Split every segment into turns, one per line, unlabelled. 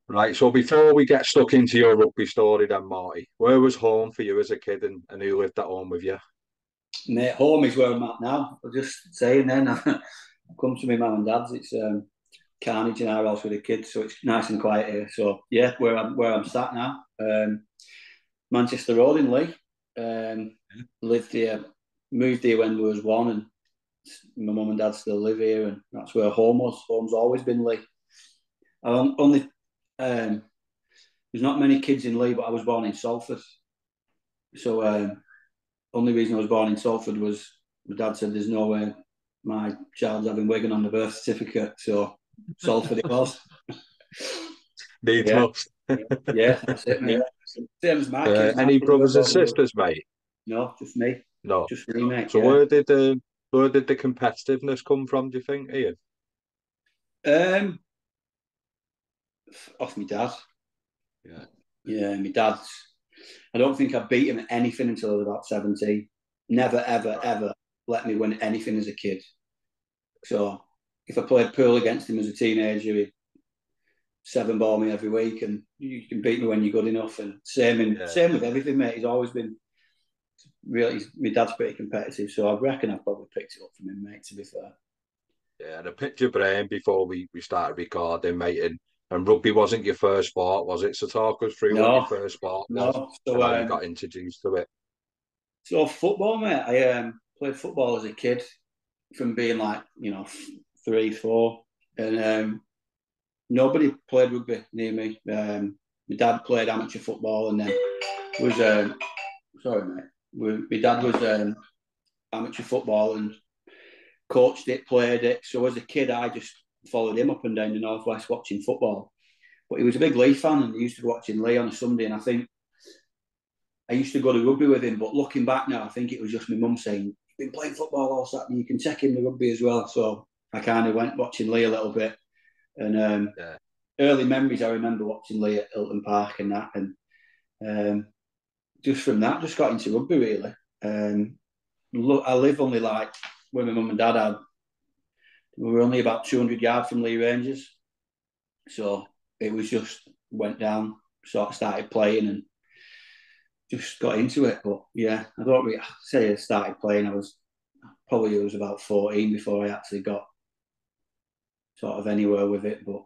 Right, so before we get stuck into your rugby story then, Marty, where was home for you as a kid and who lived at home with you?
Mate, home is where I'm at now. I'm just saying then, I've come to my mum and dad's. It's carnage in our house with the kids, so it's nice and quiet here. So yeah, where I'm sat now, Manchester Road in Leigh. Lived here, moved here when we was one, and my mum and dad still live here, and that's where home was. Home's always been Leigh. I only there's not many kids in Leigh, but I was born in Salford. So only reason I was born in Salford was my dad said there's no way my child's having Wigan on the birth certificate. So Salford it was.
Needs
Yeah,
must.
yeah, that's it, mate. Same as my kids. My
Any
kids were
brothers and
born in
sisters, mate?
no, just me.
No.
Just me, mate,
So
yeah.
where did the competitiveness come from, do you think, Ian?
Um, Off my dad.
Yeah.
Yeah, my dad's. I don't think I beat him at anything until I was about 17. Never, ever,
Right.
ever let me win anything as a kid. So if I played pool against him as a teenager, he'd seven ball me every week, and you can beat me when you're good enough. And
Yeah.
same with everything, mate. He's always been really. My dad's pretty competitive, so I reckon I've probably picked it up from him, mate. To be fair.
Yeah. And I picked your brain before we started recording, mate, and rugby wasn't your first sport, was it? So talk us through what your
No,
first sport was
no.
and how you got introduced to it.
So football, mate. I played football as a kid from being like 3, 4, and nobody played rugby near me. My dad played amateur football, and then was sorry, mate. My dad was amateur football and coached it, played it. So as a kid, I just followed him up and down the northwest watching football. But he was a big Leigh fan, and he used to be watching Leigh on a Sunday. And I think I used to go to rugby with him. But looking back now, I think it was just my mum saying, "You've been playing football all Saturday. You can take him to rugby as well." So I kind of went watching Leigh a little bit, and
Yeah.
early memories I remember watching Leigh at Hilton Park and that, and um, just from that, just got into rugby really. Um, Look, I live only like where my mum and dad had. We were only about 200 yards from Leigh Rangers, so it was just went down, sort of started playing and just got into it. But yeah, I don't really say I started playing. I was about 14 before I actually got sort of anywhere with it. But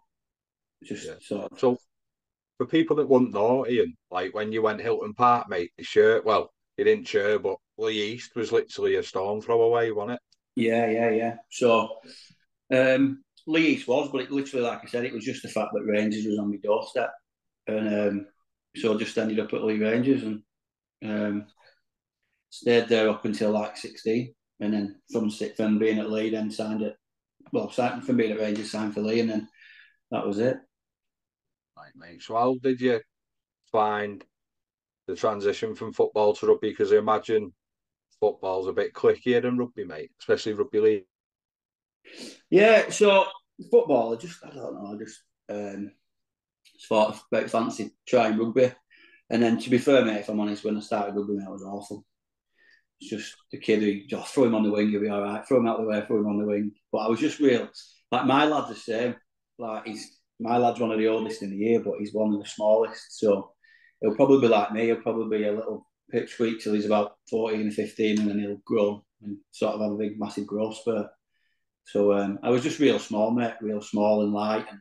Yeah.
just sort of
So for people that wouldn't know, Ian, like when you went Hilton Park, mate, the shirt, well, you didn't share, but Lee East was literally a stone throw away, wasn't it?
yeah, yeah, yeah. So Leigh East was, but it literally, like I said, it was just the fact that Rangers was on my doorstep, and so I just ended up at Leigh Rangers and um, stayed there up until like 16, and then from being at Leigh, then signed it. Well, from being at Rangers, signed for Leigh, and then that was it.
Right, mate. So how did you find the transition from football to rugby? Because I imagine football's a bit clickier than rugby, mate, especially rugby league.
Yeah, so football, I don't know, I just thought about fancy trying rugby, and then to be fair, mate, if I'm honest, when I started rugby, mate, I was awful. It's just the kid who just throw him on the wing, he'll be all right. Throw him out the way, throw him on the wing. But I was just real. Like my lad's the same. Like my lad's one of the oldest in the year, but he's one of the smallest. So he'll probably be like me. He'll probably be a little pipsqueak till he's about 14 or 15, and then he'll grow and sort of have a big, massive growth spurt. So I was just real small, mate, real small and light, and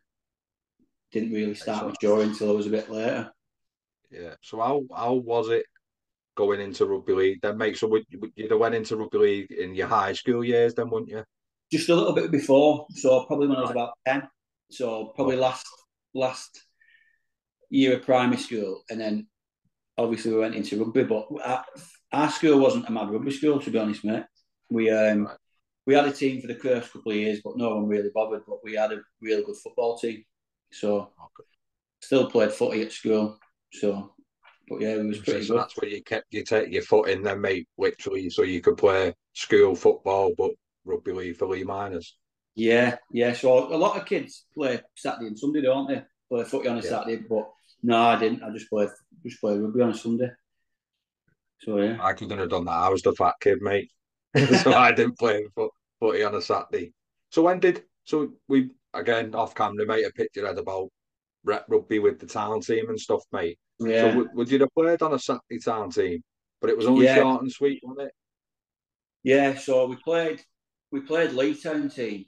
didn't really
Right,
start
so
maturing until I was a bit later.
yeah. So how was it going into rugby league then, mate? So you'd have went into rugby league in your high school years then, wouldn't you?
Just a little bit before, so probably when I was
Right.
about 10. So probably
Okay.
last year of primary school, and then obviously we went into rugby. But our school wasn't a mad rugby school, to be honest, mate. We um,
Right.
we had a team for the first couple of years, but no one really bothered. But we had a real good football team, so
Okay.
still played footy at school. So, but yeah, it was
So,
pretty
so
good.
that's where you kept you take your foot in then, mate, literally, so you could play school football, but rugby league for Leigh Miners.
Yeah, yeah. So a lot of kids play Saturday and Sunday, don't they? Play footy on a
Yeah.
Saturday, but no, I didn't. I just played rugby on a Sunday. So yeah.
I couldn't have done that. I was the fat kid, mate. So I didn't play footy on a Saturday. So we again off camera, mate, I picked your head about. rep rugby with the town team and stuff, mate. So
Yeah,
would you have played on a Saturday town team? But it was only
yeah,
short and sweet, wasn't it?
yeah. So we played Leigh Town team.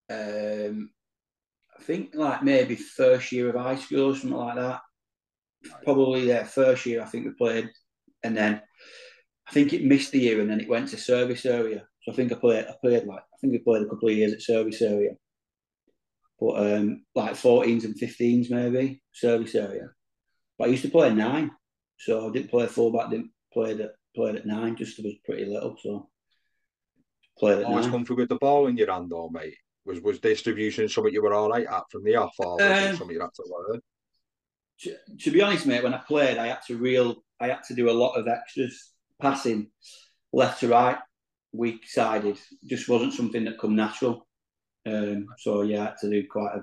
Um, I think like maybe first year of high school or something like that.
Right.
Probably yeah, first year I think we played, and then I think it missed the year and then it went to service area. So I played a couple of years at service area, but like 14s and 15s maybe service area. But I used to play nine, so I didn't play fullback. Didn't played at nine. Just was pretty little, so played at
Always
nine.
comfy with the ball in your hand, though, mate. Was distribution something you were all right at from the off, or was it
Um,
something you had to learn?
to be honest, mate, when I played, I had to do a lot of extras, passing left to right, weak sided. Just wasn't something that come natural. So yeah, I had to do quite a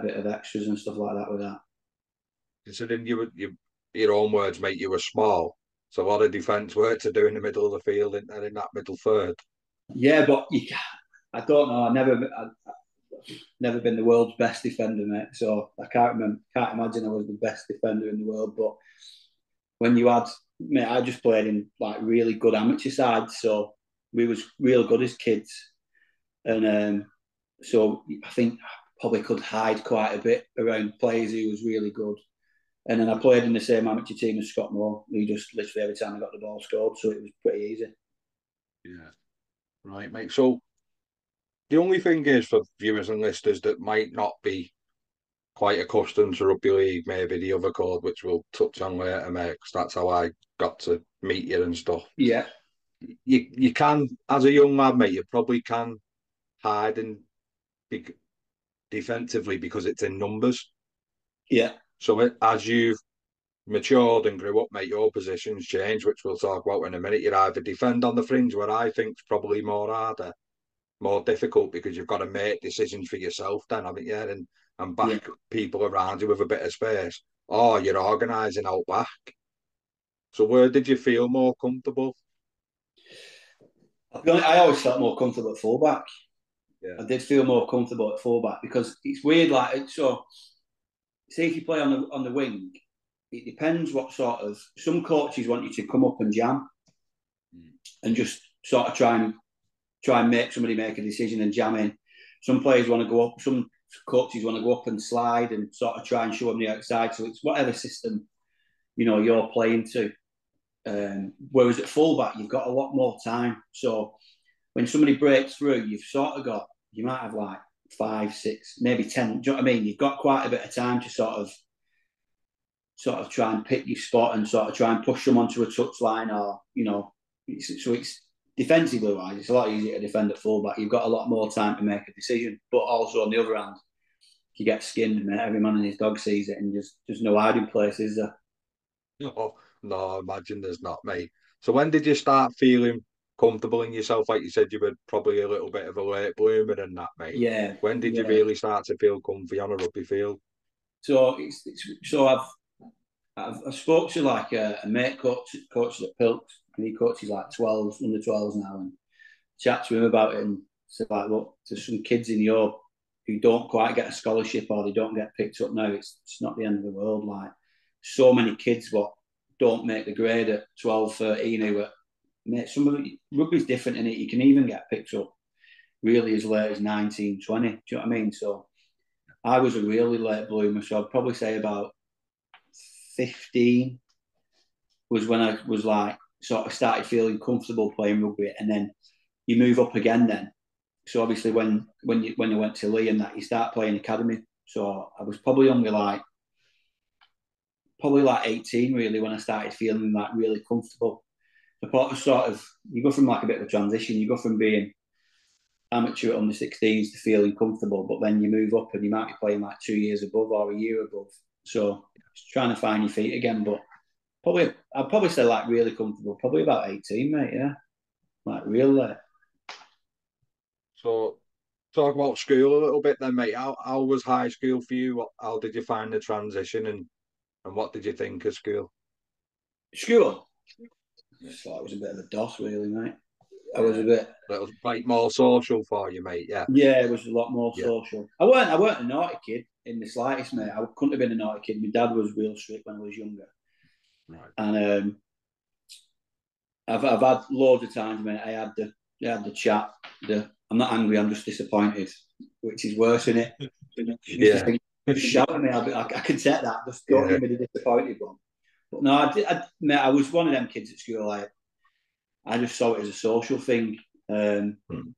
bit of extras and stuff like that with that.
Considering your own words, mate, you were small, so a lot of defence work to do in the middle of the field and in that middle third.
Yeah, but I don't know. Never been the world's best defender, mate. So I can't imagine I was the best defender in the world. But when you had, mate, I just played in like really good amateur sides, so we was real good as kids, and so I think I probably could hide quite a bit around players who was really good. And then I played in the same amateur team as Scott Moore. He just literally every time I got the ball scored, so it was pretty easy.
Yeah. Right, mate. So the only thing is for viewers and listeners that might not be quite accustomed to rugby league, maybe the other code, which we'll touch on later, mate, because that's how I got to meet you and stuff.
Yeah,
You can, as a young lad, mate, you probably can hide and be defensively because it's in numbers.
yeah,
So as you've matured and grew up, mate, your positions change, which we'll talk about in a minute. You either defend on the fringe, where I think's probably more harder, more difficult because you've got to make decisions for yourself then, haven't you? And
yeah.
back people around you with a bit of space. Or you're organising out back. So where did you feel more comfortable?
I'll be honest, I always felt more comfortable at fullback.
Yeah.
I did feel more comfortable at fullback because it's weird. Like so, say if you play on the wing, it depends what sort of. Some coaches want you to come up and jam
Mm.
and just sort of try and make somebody make a decision and jam in. Some players want to go up. Some coaches want to go up and slide and sort of try and show them the outside. So it's whatever system you're playing to. Whereas at fullback, you've got a lot more time. So when somebody breaks through, you might have like 5, 6, maybe 10. Do you know what I mean? You've got quite a bit of time to sort of try and pick your spot and sort of try and push someone to a touch line or it's defensively wise, it's a lot easier to defend at fullback. You've got a lot more time to make a decision, but also on the other hand, if you get skinned, mate, every man and his dog sees it, and there's no hiding place, is there?
No, no, imagine there's not, mate. So when did you start feeling comfortable in yourself? Like you said, you were probably a little bit of a late bloomer and that, mate.
Yeah,
When did you
yeah.
really start to feel comfy on a rugby field?
So so I've spoke to like a mate coaches at Pilks, and he coaches like 12s, under 12s now, and chat to him about it and said like, look, there's some kids in your who don't quite get a scholarship or they don't get picked up now. It's not the end of the world. Like so many kids what don't make the grade at 12, 13 who are, mate, some of it, rugby's different in it. You can even get picked up really as late as 19, 20. Do you know what I mean? So I was a really late bloomer. So I'd probably say about 15 was when I was like sort of started feeling comfortable playing rugby, and then you move up again then. So obviously when you went to Leigh and that, you start playing academy. So I was probably like 18 really when I started feeling like really comfortable. The sort of you go from like a bit of a transition. You go from being amateur under 16s to feeling comfortable, but then you move up and you might be playing like 2 years above or a year above. So it's trying to find your feet again. But I'd probably say like really comfortable, probably about 18, mate. Yeah, like real.
So talk about school a little bit then, mate. How was high school for you? How did you find the transition and what did you think of school?
School.
Yeah.
Just thought it was a bit of a DOS, really, mate. I was a bit.
That was like more social for you, mate. Yeah,
Yeah, it was a lot more
yeah,
social. I weren't a naughty kid in the slightest, mate. I couldn't have been a naughty kid. My dad was real strict when I was younger,
right.
and I've had loads of times, mate. I had the chat. I'm not angry. I'm just disappointed, which is worse, isn't it? I used to
Yeah,
think, just shout at me. I can take that. Just don't
yeah,
give me the disappointed one. But no, mate, I was one of them kids at school. Like I just saw it as a social thing. Um,
hmm,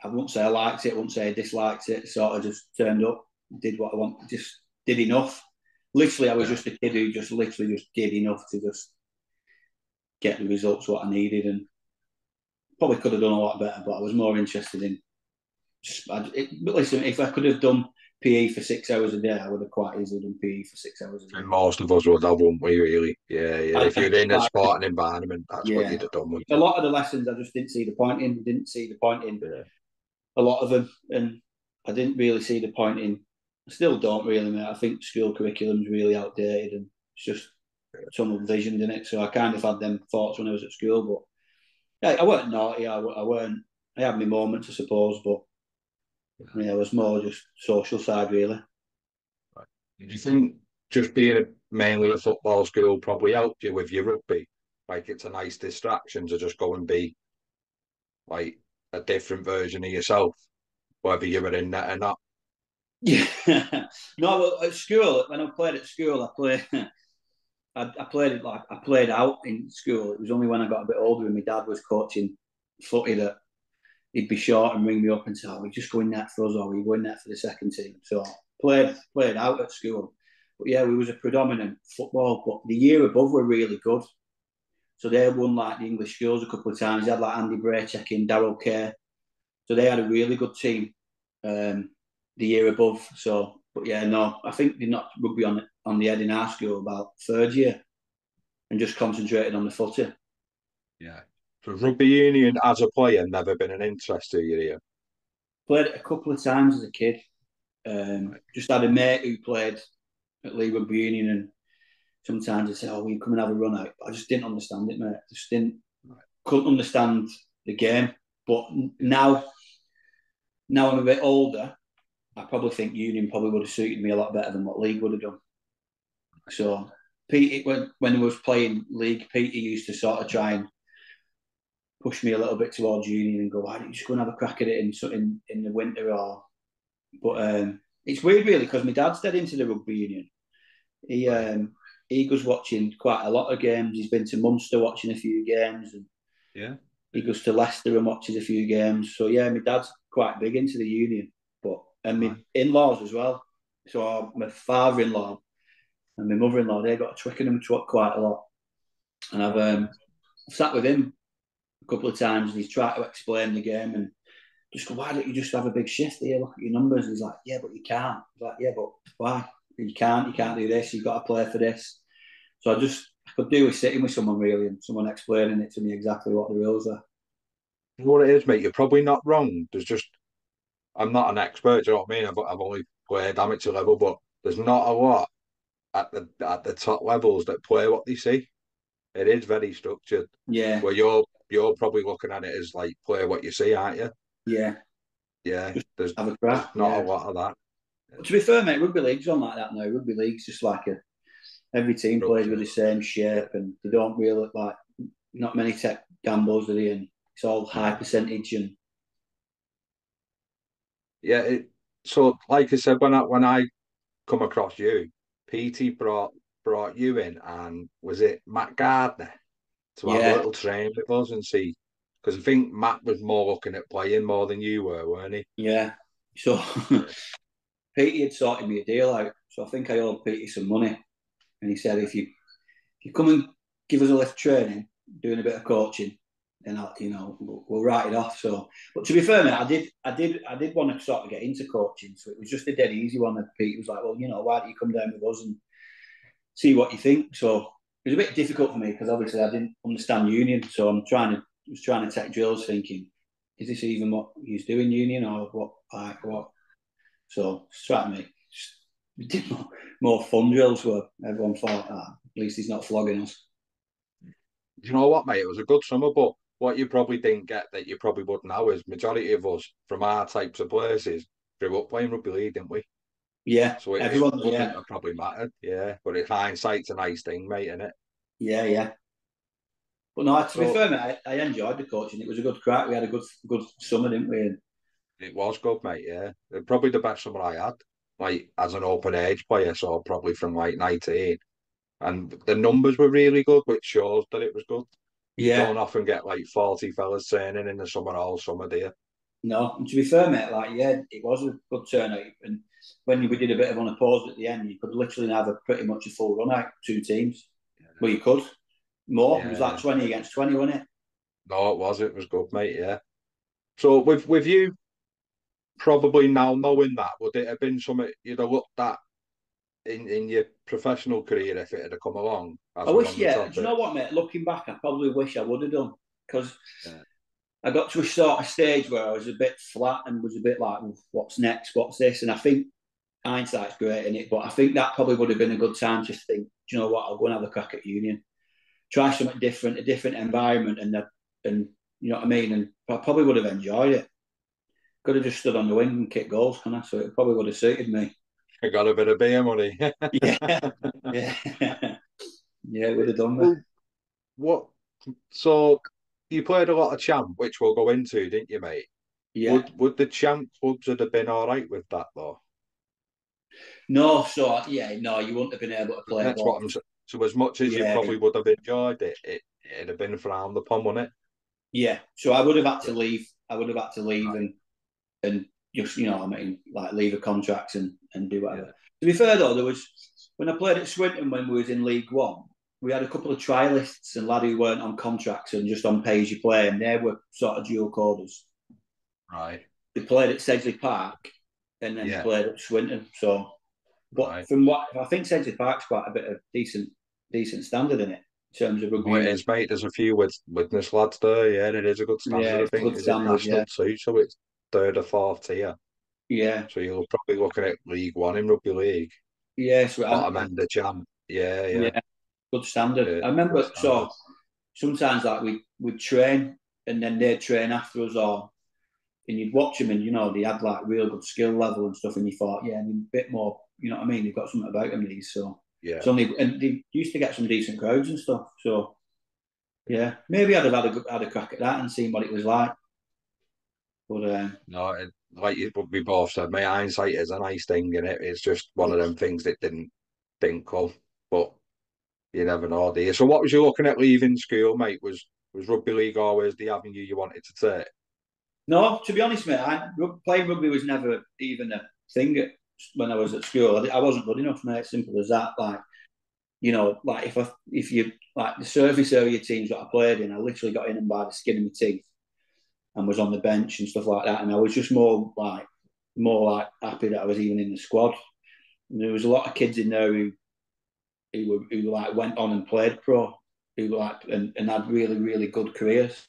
I wouldn't say I liked it. I wouldn't say I disliked it. Sort of just turned up, did what I want, just did enough. Literally, I was
yeah.
just a kid who just literally just did enough to just get the results what I needed, and probably could have done a lot better. But I was more interested in. But listen, if I could have done PE for 6 hours a day, I would have quite easily done PE for 6 hours a day.
And most of us would have, wouldn't we? Really? Yeah, yeah. If
I,
you're in a
I,
sporting environment, that's what
yeah,
you'd have done, wouldn't
a
you?
lot of the lessons I just didn't see the point in. Didn't see the point in
Yeah,
a lot of them, and I didn't really see the point in. I still don't really, mate. I think school curriculum's really outdated, and it's just tunnel visioned in it. So I kind of had them thoughts when I was at school, but yeah, I weren't naughty. I weren't. I had my moments, I suppose, but
yeah.
yeah, it was more just social side, really.
Right. Did you think just being mainly a football school probably helped you with your rugby? Like it's a nice distraction to just go and be like a different version of yourself, whether you were in that or not.
Yeah, no. Well, at school, when I played at school, I played. I played it like I played out in school. It was only when I got a bit older and my dad was coaching footy that he'd be short and ring me up and say, "Oh, we just going net for us, or we going net for the second team." So played out at school. But yeah, we was a predominant football. But the year above were really good. So they won like the English schools a couple of times. They had like Andy Braycheck in, Darryl Kerr. So they had a really good team um, the year above. So, but yeah, no, I think they knocked rugby on the head in our school about third year and just concentrated on the footy.
Yeah. So rugby union as a player never been an interest to you here.
Played it a couple of times as a kid.
Right.
Just had a mate who played at League Rugby Union, and sometimes he'd say, "Oh, will you come and have a run out?" I just didn't understand it, mate. Just didn't
Right.
couldn't understand the game. But
Yeah.
now I'm a bit older. I probably think Union probably would have suited me a lot better than what League would have done. So Pete, when he was playing League, Pete used to sort of try and push me a little bit towards Union and go, "Why don't you just go and have a crack at it in the winter?" Or but it's weird really because my dad's dead into the rugby union. He
Right.
um, he goes watching quite a lot of games. He's been to Munster watching a few games, and
Yeah.
he goes to Leicester and watches a few games. So yeah, my dad's quite big into the union, and my
Right.
in-laws as well. So my father-in-law and my mother-in-law, they got a Twickenham truck quite a lot, and
Okay.
I've sat with him a couple of times, and he's tried to explain the game and just go, "Why don't you just have a big shift here? Look at your numbers." And he's like, "Yeah, but you can't." He's like, "Yeah, but why? You can't do this. You've got to play for this." So I could do with sitting with someone really and someone explaining it to me exactly what the rules are.
You know what it is, mate? You're probably not wrong. There's just I'm not an expert. Do you know what I mean? I've only played amateur level, but there's not a lot at the top levels that play what they see. It is very structured.
Yeah,
Where you're probably looking at it as like play what you see, aren't you?
yeah,
Yeah.
just
There's
have a
there's
crack.
not a
Yeah.
lot of that.
But to be fair, mate, rugby league's on like that now. Rugby league's just like every team plays with
Structure.
the same
Yeah.
shape, and they don't really like not many tech gambles are they, and it's all high
No.
percentage and
Yeah. So like I said, when I come across you, PT brought you in, and was it Matt Gardner to have a
yeah,
little train with us and see? Because I think Matt was more looking at playing more than you were, weren't he?
yeah. So
Yeah.
Petey had sorted me a deal out, so I think I owed Petey some money, and he said if you come and give us a lift training, doing a bit of coaching, then we'll write it off. So, but to be fair, mate, I did want to sort of get into coaching, so it was just a dead easy one. That Pete was like, "Well, why don't you come down with us and see what you think?" So it was a bit difficult for me because obviously I didn't understand union, so was trying to take drills, thinking, is this even what he's doing union or what? Like what? So straight me. We did more fun drills where everyone thought, at least he's not flogging us.
Do you know what, mate? It was a good summer, but what you probably didn't get that you probably would now is majority of us from our types of places grew up playing rugby league, didn't we?
Yeah,
So it
everyone.
wouldn't
Yeah,
have probably mattered, yeah. But in hindsight's a nice thing, mate, isn't it?
yeah, yeah. But no, to be
So
fair, mate, I enjoyed the coaching. It was a good crack. We had a good summer, didn't we? And
it was good, mate, yeah. Probably the best summer I had, like as an open age player, so probably from like 19. And the numbers were really good, which shows that it was good. You
yeah,
don't often get like 40 fellas training in the summer all summer, do you?
no. And to be fair, mate, like yeah, it was a good turnout. And when we did a bit of unopposed at the end, you could literally have pretty much a full run out, two teams. Well, you could more. It was like
Yeah.
20 against 20, wasn't it?
No, it was. It was good, mate. Yeah. So with you probably now knowing that, would it have been something you'd have looked at in your professional career if it had come along
I
as we're
wish,
on the
yeah. Do you
topic?
know what, mate? Looking back, I probably wish I would have done because
Yeah.
I got to a sort of stage where I was a bit flat and was a bit like, well, what's next? What's this? And I think hindsight's great in it, but I think that probably would have been a good time to think, do you know what? I'll go and have a crack at Union, try something different, a different environment, and you know what I mean. And I probably would have enjoyed it. Could have just stood on the wing and kicked goals, can I? So it probably would have suited me.
I got a bit of beer money.
Yeah, yeah, yeah. It would have done me.
Well, what? So you played a lot of champ, which we'll go into, didn't you, mate?
Yeah.
Would the champ clubs have been all right with that though?
No, so yeah, no, you wouldn't have been able to play
That's what
both.
I'm saying. So as much as you
Yeah,
probably would have enjoyed it, it'd have been frowned upon, wouldn't it?
yeah. So I would have had to
Yeah.
leave. I would have had to leave
Right.
and just you know what I mean, like leave a contract and do whatever.
Yeah.
To be fair though, there was when I played at Swinton when we was in League One, we had a couple of trialists and lads who weren't on contracts and just on pay as you play, and they were sort of dual coders.
Right.
They played at Sedgley Park and then
Yeah.
played at Swinton. So, but
Right.
from what I think, Sedgley Park's quite a bit of decent standard in it in terms of rugby
Oh, it
union.
is, mate. There's a few witness lads there. Yeah, it is a good
Yeah,
standard. I
it's a
think
good
is it
standard.
national
Yeah,
too, so it's third or fourth tier.
yeah,
So you're probably looking at League One in rugby league,
yeah. So
bottom end of champ. Yeah, yeah,
yeah, good standard.
yeah.
I
Good
remember
standard.
so sometimes like we'd train and then they'd train after us, or and you'd watch them and you know they had like real good skill level and stuff, and you thought, yeah, and a bit more, you know what I mean? They've got something about them these, so it's
Yeah.
only and they used to get some decent crowds and stuff. So yeah, maybe I'd have had a crack at that and seen what it was like. But
No, like we both said, my hindsight is a nice thing, and it's just one of them things that didn't come. But you never know, do you? So, what was you looking at leaving school, mate? Was rugby league always the avenue you wanted to take?
no, to be honest, mate, playing rugby was never even a thing when I was at school. I wasn't good enough, mate. Simple as that. Like you know, like if you like the service area teams that I played in, I literally got in and by the skin of my teeth and was on the bench and stuff like that. And I was just more like happy that I was even in the squad. And there was a lot of kids in there who like went on and played pro, who like and had really really good careers.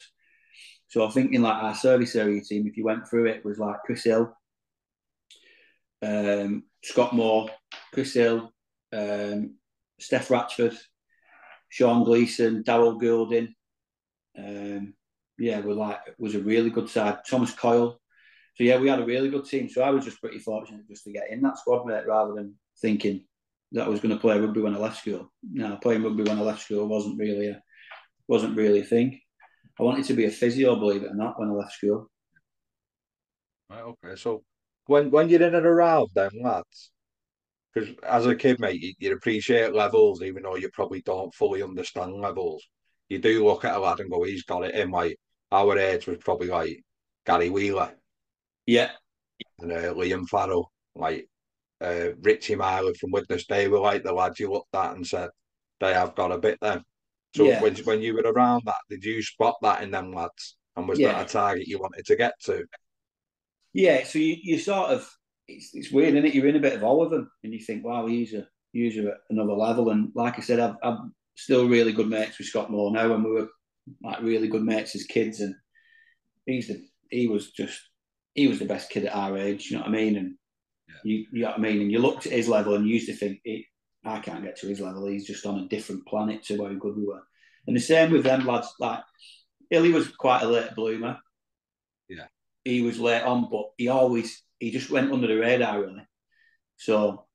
So I think in like our service area team, if you went through it, was like Chris Hill, Scott Moore, Chris Hill, Steph Ratchford, Sean Gleeson, Darryl Goulding. Yeah, was a really good side. Thomas Coyle. So yeah, we had a really good team. So I was just pretty fortunate just to get in that squad, mate, rather than thinking that I was going to play rugby when I left school. No, playing rugby when I left school wasn't really a thing. I wanted to be a physio, believe it or not, when I left school.
Right, okay. So, when you're in and around them lads, because as a kid, mate, you appreciate levels, even though you probably don't fully understand levels. You do look at a lad and go, he's got it in. Like our age was probably like Gary Wheeler
Yeah,
and Liam Farrell, like Richie Miley from Witness. They were like the lads you looked at and said they have got a bit then. So
yeah,
when you were around that, did you spot that in them lads? And was that a
yeah,
target you wanted to get to?
yeah. So you sort of it's weird, isn't it? You're in a bit of all of them, and you think, wow, he's at another level. And like I said, I'm still really good mates with Scott Moore now, and we were like really good mates as kids. And he's the he was just he was the best kid at our age. You know what I mean? And you know what I mean? And you looked at his level and you used to think, I can't get to his level. He's just on a different planet to how good we were. And the same with them lads. Like Illy was quite a late bloomer.
Yeah.
He was late on, but he just went under the radar really. So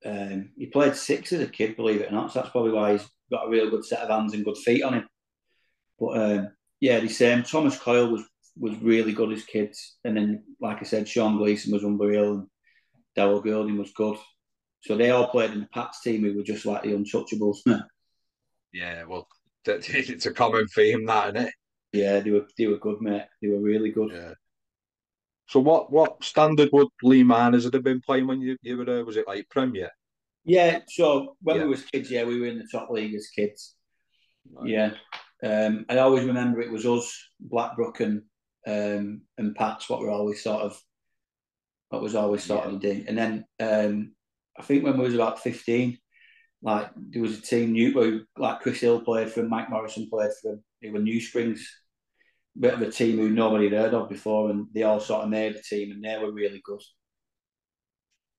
he played six as a kid, believe it or not. So that's probably why he's got a real good set of hands and good feet on him. But yeah, the same. Thomas Coyle was really good as kids, and then like I said, Sean Gleeson was unreal, and Darryl Goulding was good. So they all played in the Pats team who were just like the untouchables.
Yeah, well, it's a common theme, that, isn't it?
Yeah, they were good, mate. They were really good.
Yeah. So what standard would Leigh Miners have been playing when you were there? Was it like Premier?
Yeah, so when we
Yeah.
was kids, yeah, we were in the top league as kids.
Right.
Yeah. I always remember it was us, Blackbrook and Pats what was always sort
Yeah.
of the day. And then I think when we was about 15, like there was a team new like Chris Hill played for him, Mike Morrison played for him. They were New Springs, bit of a team who nobody had heard of before, and they all sort of made a team and they were really good.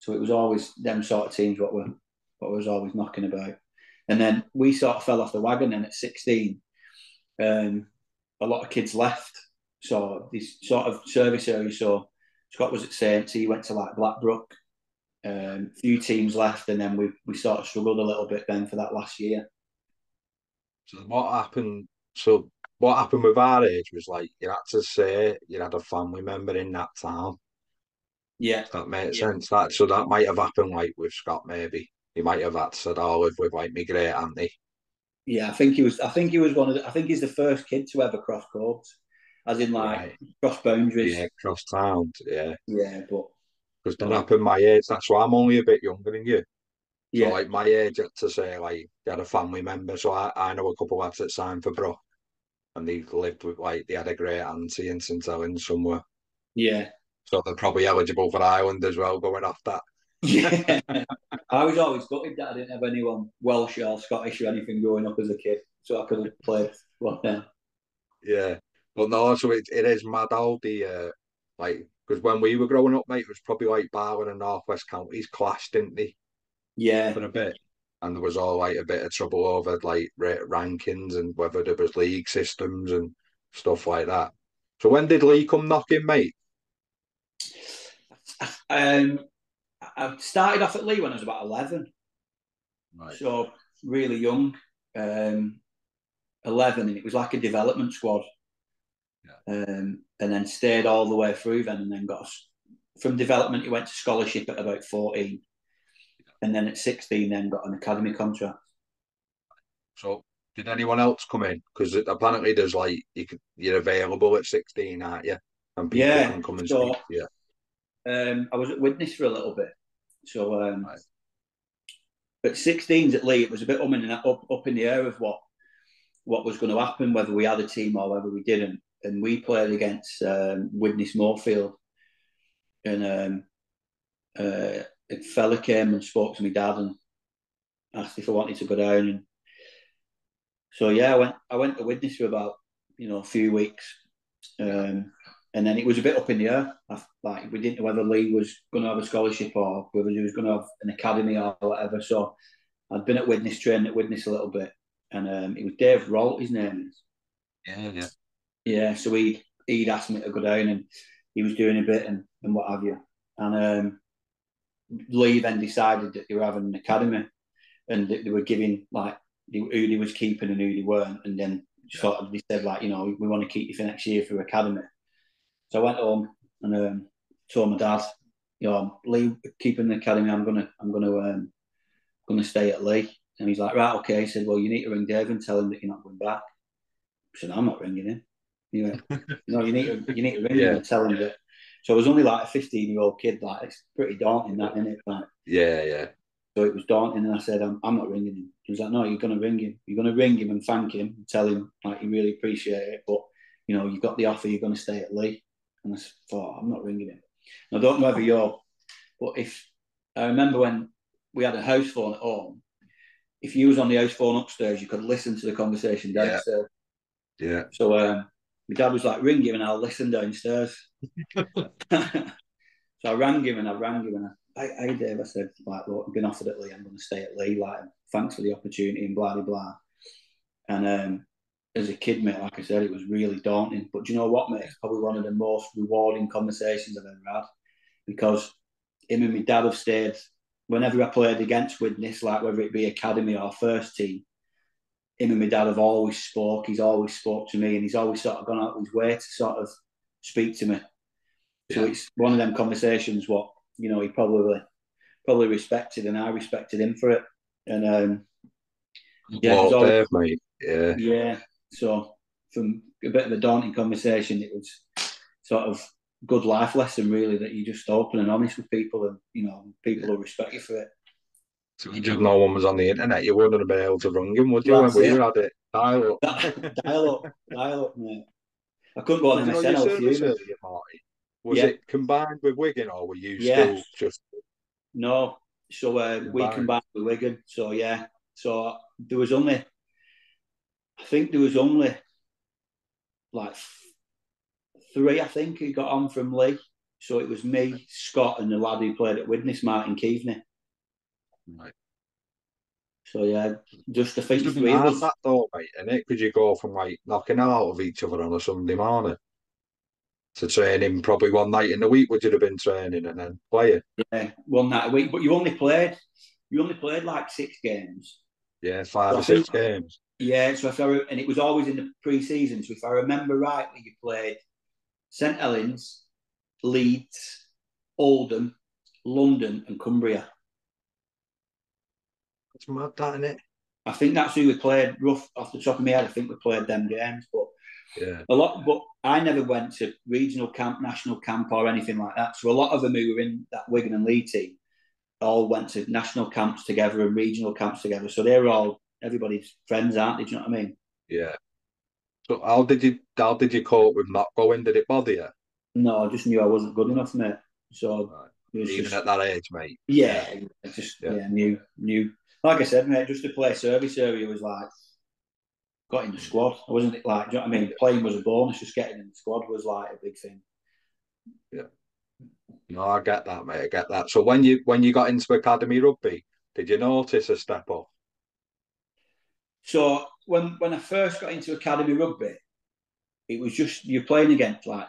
So it was always them sort of teams what was always knocking about. And then we sort of fell off the wagon then at 16. A lot of kids left. So this sort of service area. So Scott was at Saints, he went to like Blackbrook. A few teams left, and then we sort of struggled a little bit then for that last year.
So what happened? So what happened with our age was like you had to say you had a family member in that town.
Yeah,
That makes sense. That might have happened like with Scott. Maybe he might have had to live with like my great auntie.
yeah. I think he was one of. I think he's the first kid to ever cross courts, as in like
Right.
cross boundaries.
Yeah, cross town. Yeah.
Yeah,
Because that
but
happened my age. That's why I'm only a bit younger than you. So
yeah,
like my age had to say like they had a family member. So I know a couple of lads that signed for Bro and they lived with like they had a great auntie in St Helens somewhere.
yeah,
So they're probably eligible for Ireland as well, going off that.
yeah. I was always gutted that I didn't have anyone Welsh or Scottish or anything growing up as a kid, so I could have played one then.
Yeah. But no, so it is mad how the like because when we were growing up, mate, it was probably like Barwon and North West counties clashed, didn't they,
Yeah,
for a bit? And there was all like a bit of trouble over like rankings and whether there was league systems and stuff like that. So when did Leigh come knocking, mate?
um, I started off at Leigh when I was about 11,
Right.
so really young. Um, 11, and it was like a development squad,
Yeah.
and then stayed all the way through then, and then got from development. He went to scholarship at about 14, and then at 16, then got an academy contract.
So did anyone else come in? Because apparently there's like you're available at 16, aren't you? And people
Yeah,
can come and
so
speak to you.
I was at Widnes for a little bit. So
Right.
at 16s at Leigh, it was a bit up in the air of what was going to happen, whether we had a team or whether we didn't. And we played against Widnes Moorfield, and a fella came and spoke to my dad and asked if I wanted to go down. And so yeah, I went to Widnes for about a few weeks,
Yeah.
and then it was a bit up in the air. Like we didn't know whether Leigh was going to have a scholarship or whether he was going to have an academy or whatever. So I'd been at Widnes, training at Widnes a little bit, and it was Dave Rolt, his name is.
Yeah, yeah.
Yeah, so he'd asked me to go down, and he was doing a bit and what have you. And Leigh then decided that they were having an academy, and they were giving like who they was keeping and who they weren't, and then
Yeah.
sort of they said like we want to keep you for next year for academy. So I went home and told my dad, Leigh keeping the academy. I'm gonna stay at Leigh, and he's like, right, okay. He said, well, you need to ring Dave and tell him that you're not going back. I said, I'm not ringing him. He went, no, you need to ring him
Yeah.
and tell him that. So I was only like a 15-year-old kid. Like it's pretty daunting, that, isn't it? Like,
Yeah, yeah.
so it was daunting, and I said, I'm not ringing him. He was like, no, you're going to ring him. You're going to ring him and thank him and tell him like you really appreciate it, but you got the offer. You're going to stay at Leigh. And I thought, I'm not ringing him. And I don't know whether but if I remember when we had a house phone at home, if you was on the house phone upstairs, you could listen to the conversation
Yeah,
downstairs.
yeah.
So my dad was like, ring him and I'll listen downstairs. So I rang him and hey Dave, I said, like, look, I've been offered at Leigh, I'm going to stay at Leigh, like, thanks for the opportunity and blah, blah, blah. And as a kid, mate, like I said, it was really daunting. But do you know what, mate? It's probably one of the most rewarding conversations I've ever had because him and my dad have stayed. Whenever I played against Widnes, like whether it be academy or first team, him and my dad have always spoke. He's always spoke to me, and he's always sort of gone out of his way to sort of speak to me. So
Yeah.
it's one of them conversations what he probably respected, and I respected him for it. And yeah, it was
Bloke
always
Dave, mate. Yeah.
yeah. So from a bit of a daunting conversation, it was sort of good life lesson really that you're just open and honest with people, and people
Yeah.
will respect you for it.
So just no one was on the internet. You wouldn't have been able to rung him, would you, when
That's
we
it.
had it? Dial
Dial up, mate. I couldn't go
So
on
do you know
MSN.
your
I was
service
fuming.
earlier, Marty? Was
Yeah,
it combined with Wigan or were you
yeah.
still just
No, so we
combined?
combined with Wigan. So yeah, so there was only, I think there was only like three. I think who got on from Leigh. So it was me, Scott, and the lad who played at Widnes, Martin Keaveney.
Right.
So yeah, just I
Must
think
have been
three of
hard
us.
that though, mate, and it could you go from like knocking out of each other on a Sunday morning to training probably one night in the week, would you have been training and then playing?
Yeah, one night a week. But you only played like 6 games.
Yeah,
So
five or
I think
six games.
yeah. So if and it was always in the pre-season. So if I remember rightly, you played St Helens, Leeds, Oldham, London, and Cumbria.
It's mad that, isn't it?
I think that's who we played. Rough off the top of my head, I think we played them games. But
Yeah.
a lot. But I never went to regional camp, national camp, or anything like that. So a lot of them who were in that Wigan and Leeds team all went to national camps together and regional camps together. So they're all everybody's friends, aren't they? Do you know what I mean?
Yeah. So how did you cope with not going? Did it bother you?
No, I just knew I wasn't good enough, mate. So
Right.
it was
Even
just
at that age, mate. Yeah.
yeah, I just
Yeah.
yeah knew. Like I said, mate, just to play service area was like got in the squad. I wasn't like, do you know what I mean? Playing was a bonus. Just getting in the squad was like a big thing.
Yeah. No, I get that, mate. I get that. So when you got into academy rugby, did you notice a step up?
So when I first got into academy rugby, it was just you're playing against like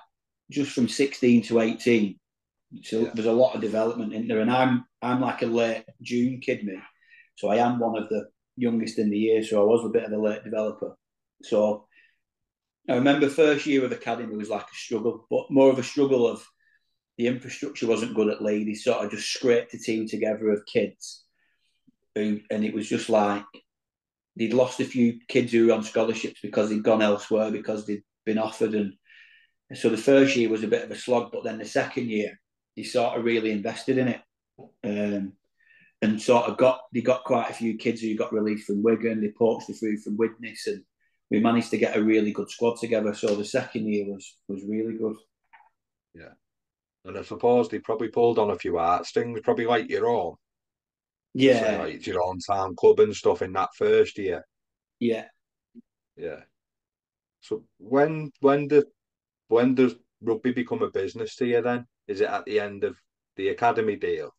just from 16 to 18. So
Yeah.
there's a lot of development in there, and I'm like a late June kid, me. So I am one of the youngest in the year. So I was a bit of a late developer. So I remember first year of academy was like a struggle, but more of a struggle of the infrastructure wasn't good at Leigh. They sort of just scraped a team together of kids who, and it was just like they'd lost a few kids who were on scholarships because they'd gone elsewhere because they'd been offered, and so the first year was a bit of a slog, but then the second year they sort of really invested in it. Um, and sort of got quite a few kids who got released from Wigan. They poached through from Widnes, and we managed to get a really good squad together. So the second year was really good.
Yeah. And I suppose they probably pulled on a few heartstrings, probably like your own, to say
Yeah,
like it's your own town club and stuff in that first year.
yeah.
Yeah. So when does rugby become a business to you then? Is it at the end of the academy deal?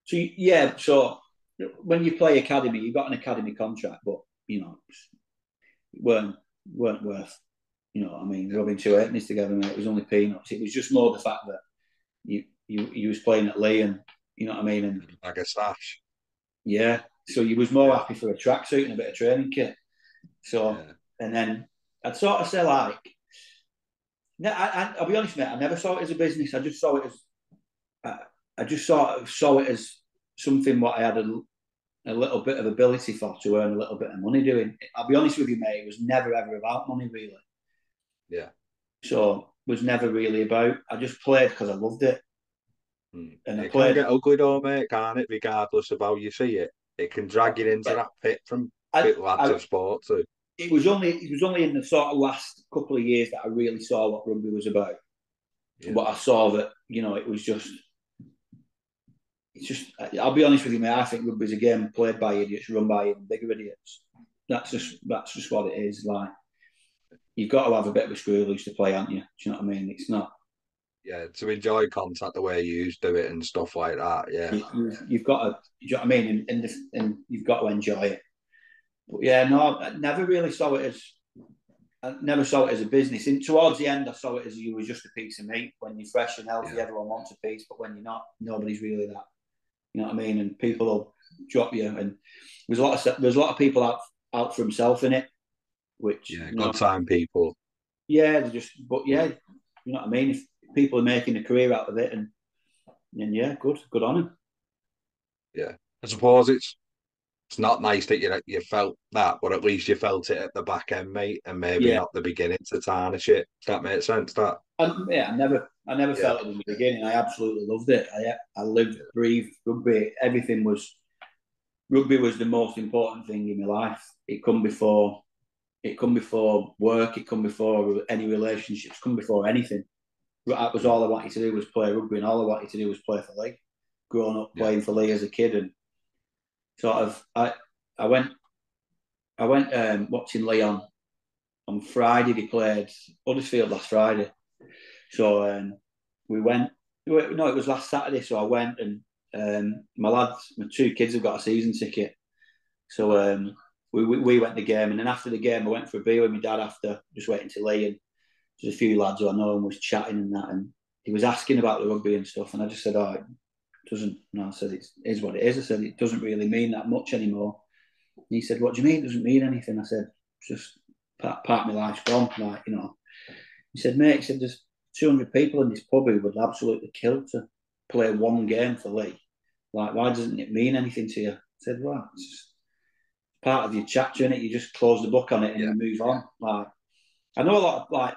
So yeah, so when you play academy, you got an academy contract, but weren't weren't worth. I mean,
Yeah.
rubbing two etnies together, mate, it was only peanuts. It was just more the fact that you was playing at Leigh, and you know what I mean, and
Like a stash.
yeah, so you was more
Yeah.
happy for a tracksuit and a bit of training kit. So
Yeah.
and then I'd sort of say like, I'll be honest, mate, I never saw it as a business. I just saw it as I, I just sort of saw it as something what I had a little bit of ability for to earn a little bit of money doing. I'll be honest with you, mate, it was never ever about money really.
Yeah.
So it was never really about. I just played because I loved it, and I
It can
played.
get ugly though, mate, can't it? Regardless of how you see it. It can drag you into that pit from
I,
bit lads
I,
of sport too.
it was only in the sort of last couple of years that I really saw what rugby was about.
Yeah.
But I saw that it was just. It's just. I'll be honest with you, mate. I think rugby's a game played by idiots, run by even bigger idiots. That's just what it is. Like you've got to have a bit of a screw loose to play, aren't you? Do you know what I mean? It's not.
Yeah, to enjoy contact the way you used to do it and stuff like that. Yeah.
You've got to. Do you know what I mean? And you've got to enjoy it. But yeah, no, I never really saw it as I never saw it as a business. And towards the end, I saw it as you were just a piece of meat. When you're fresh and healthy,
Yeah,
everyone wants a piece, but when you're not, nobody's really that. You know what I mean? And people will drop you. And there's a lot of people out for himself in it, which
yeah, good time people.
yeah, they just. But
Yeah,
yeah, you know what I mean. If people are making a career out of it, and yeah, good on them.
yeah. I suppose it's not nice that you felt that, but at least you felt it at the back end, mate, and maybe
Yeah,
not the beginning to tarnish it. Does that make sense? That
yeah. I never
yeah,
felt it in the beginning. I absolutely loved it. I lived,
yeah,
breathed rugby. Everything was rugby was the most important thing in my life. It come before work. It come before any relationships. Come before anything. That was
yeah,
all I wanted to do was play rugby, and all I wanted to do was play for Leigh. Growing up
yeah,
playing for Leigh as a kid, and sort of I went I went watching Leigh on Friday. They played Huddersfield last Friday, so we went. No, it was last Saturday. So I went, and my lads, my two kids have got a season ticket. So we went the game, and then after the game, I went for a beer with my dad after, just waiting to Leigh, and there's a few lads who I know and was chatting and that, and he was asking about the rugby and stuff, and I just said, "Oh, it doesn't." No, I said, "It is what it is." I said, "It doesn't really mean that much anymore." And he said, "What do you mean? It doesn't mean anything?" I said, "It's just part of my life's gone." Like, you know, he said, "Mate," he said, "there's 200 people in this pub who would absolutely kill to play one game for Leigh. Like, why doesn't it mean anything to you?" I said, "Well, it's just part of your chapter in it. You just close the book on it and
yeah.
you move on." Like, I know a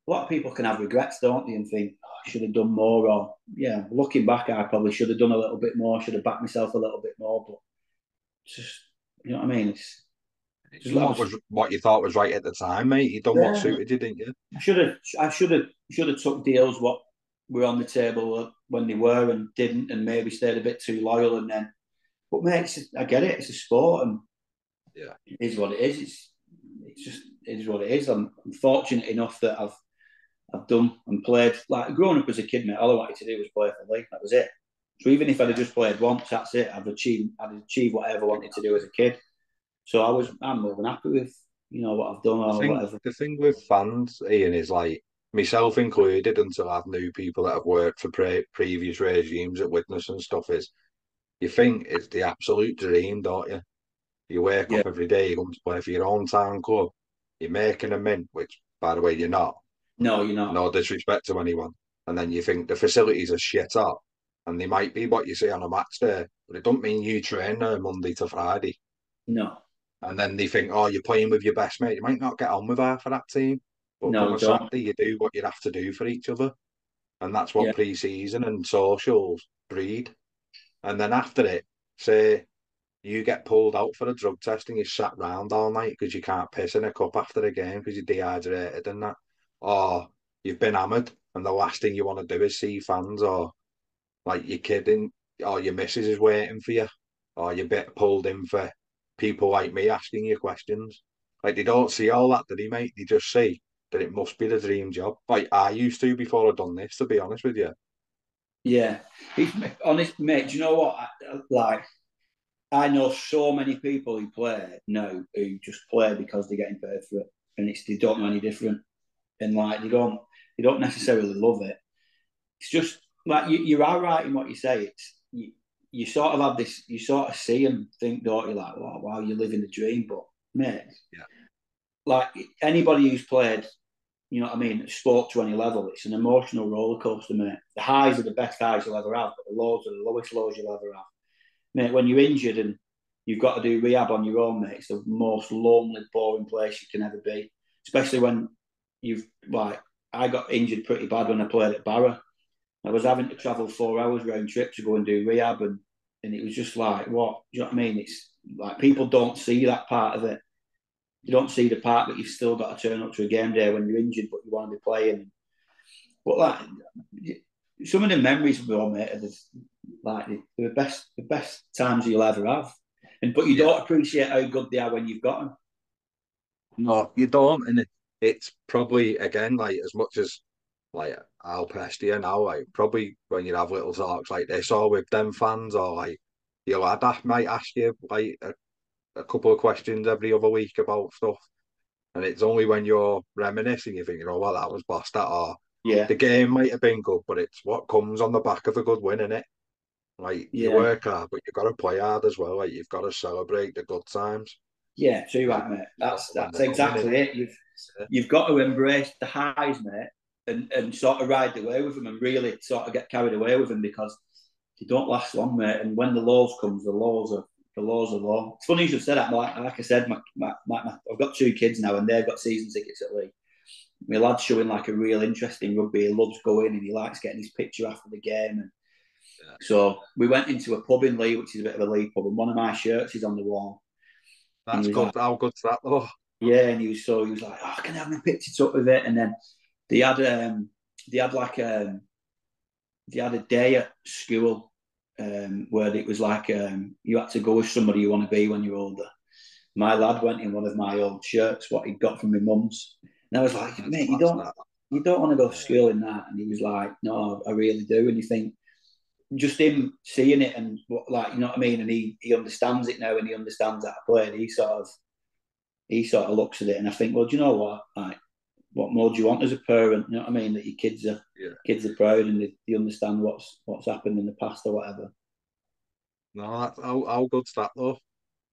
lot of people can have regrets, don't they, and think, oh, I should have done more. Or yeah, looking back, I probably should have done a little bit more. Should have backed myself a little bit more. But it's just, you know what I mean? It's
You
just
done
I was
what you thought was right at the time, mate. You done what
yeah.
suited you, didn't you?
I should have took deals what were on the table when they were and didn't, and maybe stayed a bit too loyal. And then, but mate, I get it. It's a sport, and
Yeah,
it is what it is. It's just it is what it is. I'm fortunate enough that I've done and played. Like growing up as a kid, mate, all I wanted to do was play for Leigh. That was it. So even if I'd have
yeah.
just played once, that's it. I'd achieved whatever I wanted to do as a kid. So
Yeah.
I'm more than happy with what I've done
The
or
thing,
whatever.
the thing with fans, Ian, is like myself included, until I've knew people that have worked for previous regimes at Witness and stuff. Is you think it's the absolute dream, don't you? You wake
Yeah,
up every day, you come to play for your own town club. You're making a mint, which, by the way, you're not.
no, you're not.
No disrespect to anyone. And then you think the facilities are shit up, and they might be what you see on a match day, but it don't mean you train there Monday to Friday.
No,
And then they think, oh, you're playing with your best mate. You might not get on with half of that team, but
no,
come
you
a
don't.
Saturday, you do what you have to do for each other. And that's what
Yeah,
pre-season and socials breed. And then after it, say you get pulled out for a drug test and you're sat round all night because you can't piss in a cup after the game because you're dehydrated and that. Or you've been hammered and the last thing you want to do is see fans, or like you're kidding, or your missus is waiting for you, or you're bit pulled in for people like me asking you questions. Like they don't see all that, do they, mate? They just see that it must be the dream job. Like I used to before I'd done this, to be honest with you.
yeah. It's, honest, mate. Do you know what? I know so many people who play now who just play because they're getting paid for it, and they don't know any different. And like they don't necessarily love it. It's just like you are right in what you say. You sort of have this. You sort of see and think, don't you? Like, wow, you're living the dream. But mate,
Yeah,
like anybody who's played, you know what I mean, sport to any level, it's an emotional roller coaster, mate. The highs are the best highs you'll ever have, but the lows are the lowest lows you'll ever have. Mate, when you're injured and you've got to do rehab on your own, mate, it's the most lonely, boring place you can ever be. Especially when you've like I got injured pretty bad when I played at Barra. I was having to travel 4 hours round trip to go and do rehab, and it was just like, what? Do you know what I mean? It's like people don't see that part of it. You don't see the part that you've still got to turn up to a game day when you're injured, but you want to be playing. But like some of the memories we all made are like the best times you'll ever have. And but you
yeah.
don't appreciate how good they are when you've got them.
No, you don't, and it's probably again like as much as like I'll pester you now, like probably when you have little talks like this or with them fans or like your lad might ask you like a couple of questions every other week about stuff. And it's only when you're reminiscing, you're thinking, oh, well, that was boss that, or
Yeah,
the game might have been good, but it's what comes on the back of a good win, innit? Like, you
yeah,
work hard, but you've got to play hard as well. Like, you've got to celebrate the good times
yeah. Too
because
right, mate.
you don't know when
That's
they're coming,
exactly
innit?
it. You've got to embrace the highs, mate, and sort of ride the way with them, and really sort of get carried away with them because they don't last long, mate. And when the lows comes, the lows are low. It's funny you should say that. Like I said, I've got two kids now, and they've got season tickets at Leigh. My lad's showing like a real interest in rugby. He loves going and he likes getting his picture after the game. And
Yeah.
so we went into a pub in Leigh, which is a bit of a Leigh pub, and one of my shirts is on the wall. And he
That's
was like,
good. How good's that, though?
yeah, and he was like, oh, can I have my picture took with it? And then they had they had like they had a day at school where it was like you had to go with somebody you want to be when you're older. My lad went in one of my old shirts, what he'd got from my mum's, and I was like,
That's
mate,
class, that.
you don't want to go to
Yeah.
school in that. And he was like, no, I really do. And you think just him seeing it and like you know what I mean, and he understands it now and he understands that I played. He sort of looks at it and I think, well, do you know what? Like, what more do you want as a parent? You know what I mean? That your
Yeah.
kids are proud and they understand what's happened in the past or whatever.
No, how good's that, though?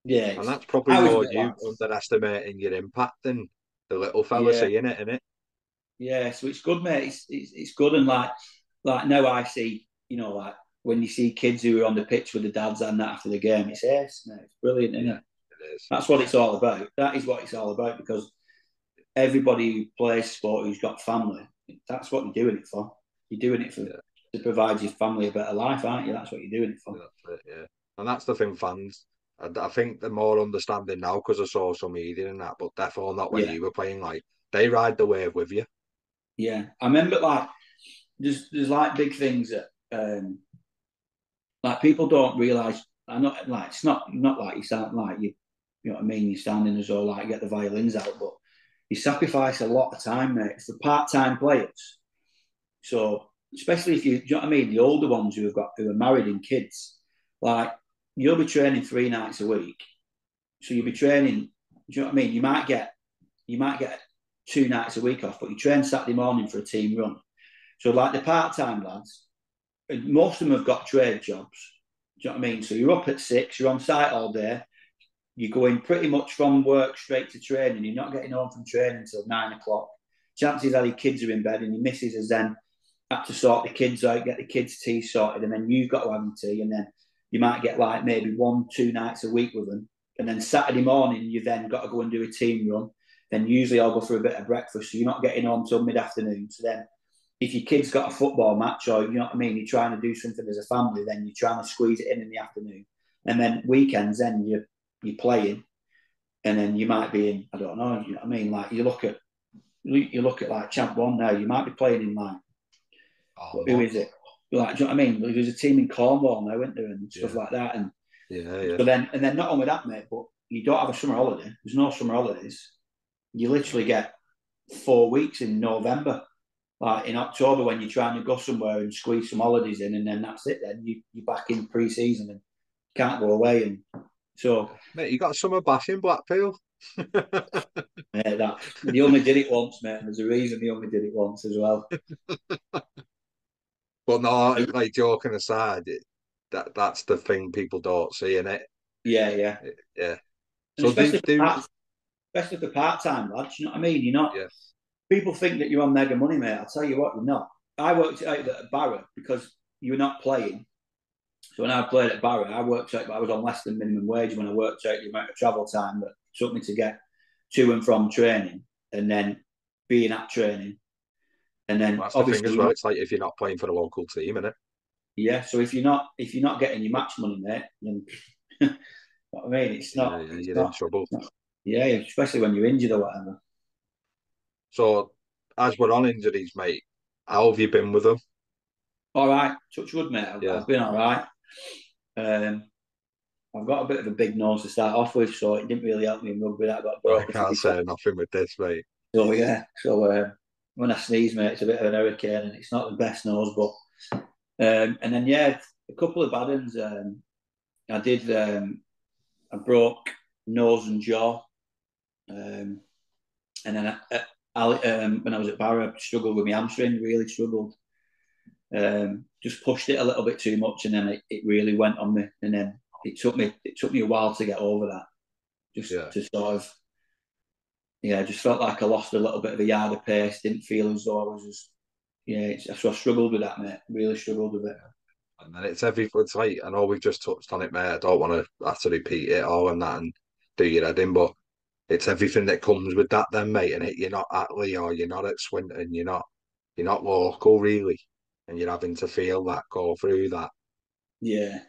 Yeah,
And that's probably
I was a
more
bit
you
like,
underestimating your impact than the little fella
yeah,
seeing it, innit?
yeah. So it's good, mate. It's good, and like now I see, you know, like when you see kids who are on the pitch with the dads and that after the game, it's ace, mate. It's brilliant, isn't
Yeah,
it?
it is.
That's what
Yeah,
it's all about. That is what it's all about because everybody who plays sport who's got family, that's what you're doing it for. You're doing it for
yeah,
to provide your family a better life, aren't you? That's what you're doing it for.
that's it, yeah. And that's the thing, fans. I think they're more understanding now because I saw some media and that, but definitely not when
Yeah,
you were playing. Like, they ride the wave with you.
yeah. I remember like there's like big things that like people don't realise. I know like it's not like you sound like you know what I mean. You're standing as though like get the violins out, but you sacrifice a lot of time, mate, for part-time players. So especially if you know what I mean, the older ones who are married and kids, like you'll be training 3 nights a week. So you'll be
Mm.
training. Do you know what I mean? You might get 2 nights a week off, but you train Saturday morning for a team run. So like the part-time lads, most of them have got trade jobs. Do you know what I mean? So you're up at 6, you're on site all day, you're going pretty much from work straight to training. You're not getting home from training until 9 o'clock. Chances are your kids are in bed and your missus has then had to sort the kids out, get the kids' tea sorted, and then you've got to have your tea. And then you might get like maybe 1, 2 nights a week with them. And then Saturday morning, you then got to go and do a team run. Then usually I'll go for a bit of breakfast. So you're not getting home till mid afternoon. So then if your kid's got a football match or you know what I mean, you're trying to do something as a family, then you're trying to squeeze it in the afternoon. And then weekends, then you're playing, and then you might be in. I don't know. You know what I mean? Like you look at like Champ One now. You might be playing in like
Oh,
who is it? Like do you know what I mean? There's a team in Cornwall now, isn't there, and stuff
yeah,
like that. And
yeah, yeah.
so then not only that, mate, but you don't have a summer holiday. There's no summer holidays. You literally
No.
get 4 weeks in November. Like in October when you're trying to go somewhere and squeeze some holidays in, and then that's it. Then you're back in pre-season and can't go away. And so
Mate, you got summer bash in Blackpool.
that they only did it once, mate. And there's a reason they only did it once as well.
But no, like joking aside, that's the thing people don't see in it.
Yeah, yeah.
Yeah.
And
So
especially for part-time lads, you know what I mean? You're not.
yeah,
People think that you're on mega money, mate. I'll tell you what, you're not. I worked it out at Barrow because you were not playing. So when I played at Barrow, I worked out. I was on less than minimum wage when I worked out the amount of travel time that took me to get to and from training, and then being at training, and
well,
then
that's the thing as
obviously,
well. It's like if you're not playing for the local team, innit?
yeah. So if you're not getting your match money, mate, then what I mean,
Yeah, yeah,
it's
you're in
not,
trouble.
it's not, yeah, especially when you're injured or whatever.
So as we're on injuries, mate, how have you been with them?
All right, touch wood, mate.
Yeah.
I've been all right. Um, I've got a bit of a big nose to start off with, so it didn't really help me in rugby. That I got
I
broke a
can't
few times.
say nothing with this, mate.
So yeah, so when I sneeze, mate, it's a bit of an hurricane, and it's not the best nose. But and then yeah, a couple of bad ones. I did. I broke nose and jaw. And then when I was at Barrow, I struggled with my hamstring, really struggled. Just pushed it a little bit too much, and then it really went on me. And then it took me a while to get over that. Just to sort of, just felt like I lost a little bit of a yard of pace. Didn't feel as though I was so I struggled with that, mate. Really struggled with it.
And then it's like, I know we've just touched on it, mate. I don't want to have to repeat it all and that and do your head in, but it's everything that comes with that then, mate. And you're not at Leigh or you're not at Swinton, you're not local really. And you're having to feel that, go through that.
Yeah.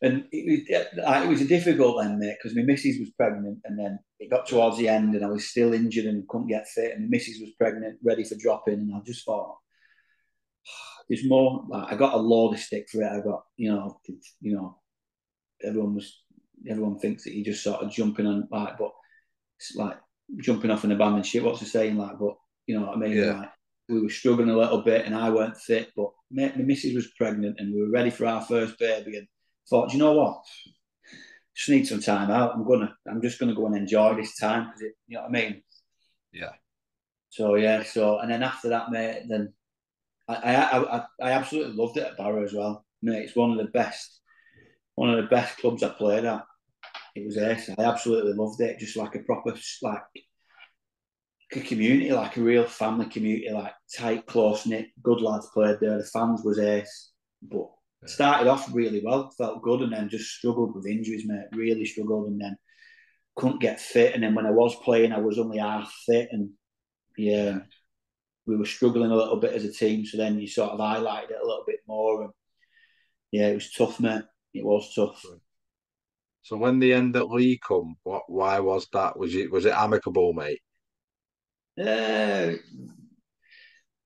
And it was a difficult then, mate, because my missus was pregnant, and then it got towards the end, and I was still injured and couldn't get fit, and my missus was pregnant, ready for dropping, and I just thought, there's more. Like, I got a load of stick for it. I got, everyone thinks that you're just sort of jumping on, like, but it's like jumping off an abandoned ship. What's the saying, like? But you know what I mean?
Yeah.
Like, we were struggling a little bit, and I weren't fit, but my missus was pregnant, and we were ready for our first baby, and thought, you know what? Just need some time out. I'm just gonna go and enjoy this time, because you know what I mean.
Yeah.
So and then after that, mate, then I absolutely loved it at Barrow as well, mate. It's one of the best clubs I played at. It was ace. I absolutely loved it. Just like a proper, like a community, like a real family community, like tight, close knit, good lads played there. The fans was ace, but started off really well, felt good, and then just struggled with injuries, mate. Really struggled, and then couldn't get fit. And then when I was playing, I was only half fit, and we were struggling a little bit as a team. So then you sort of highlighted it a little bit more, and it was tough, mate. It was tough.
So when the end at Leigh come, why was that? Was it amicable, mate?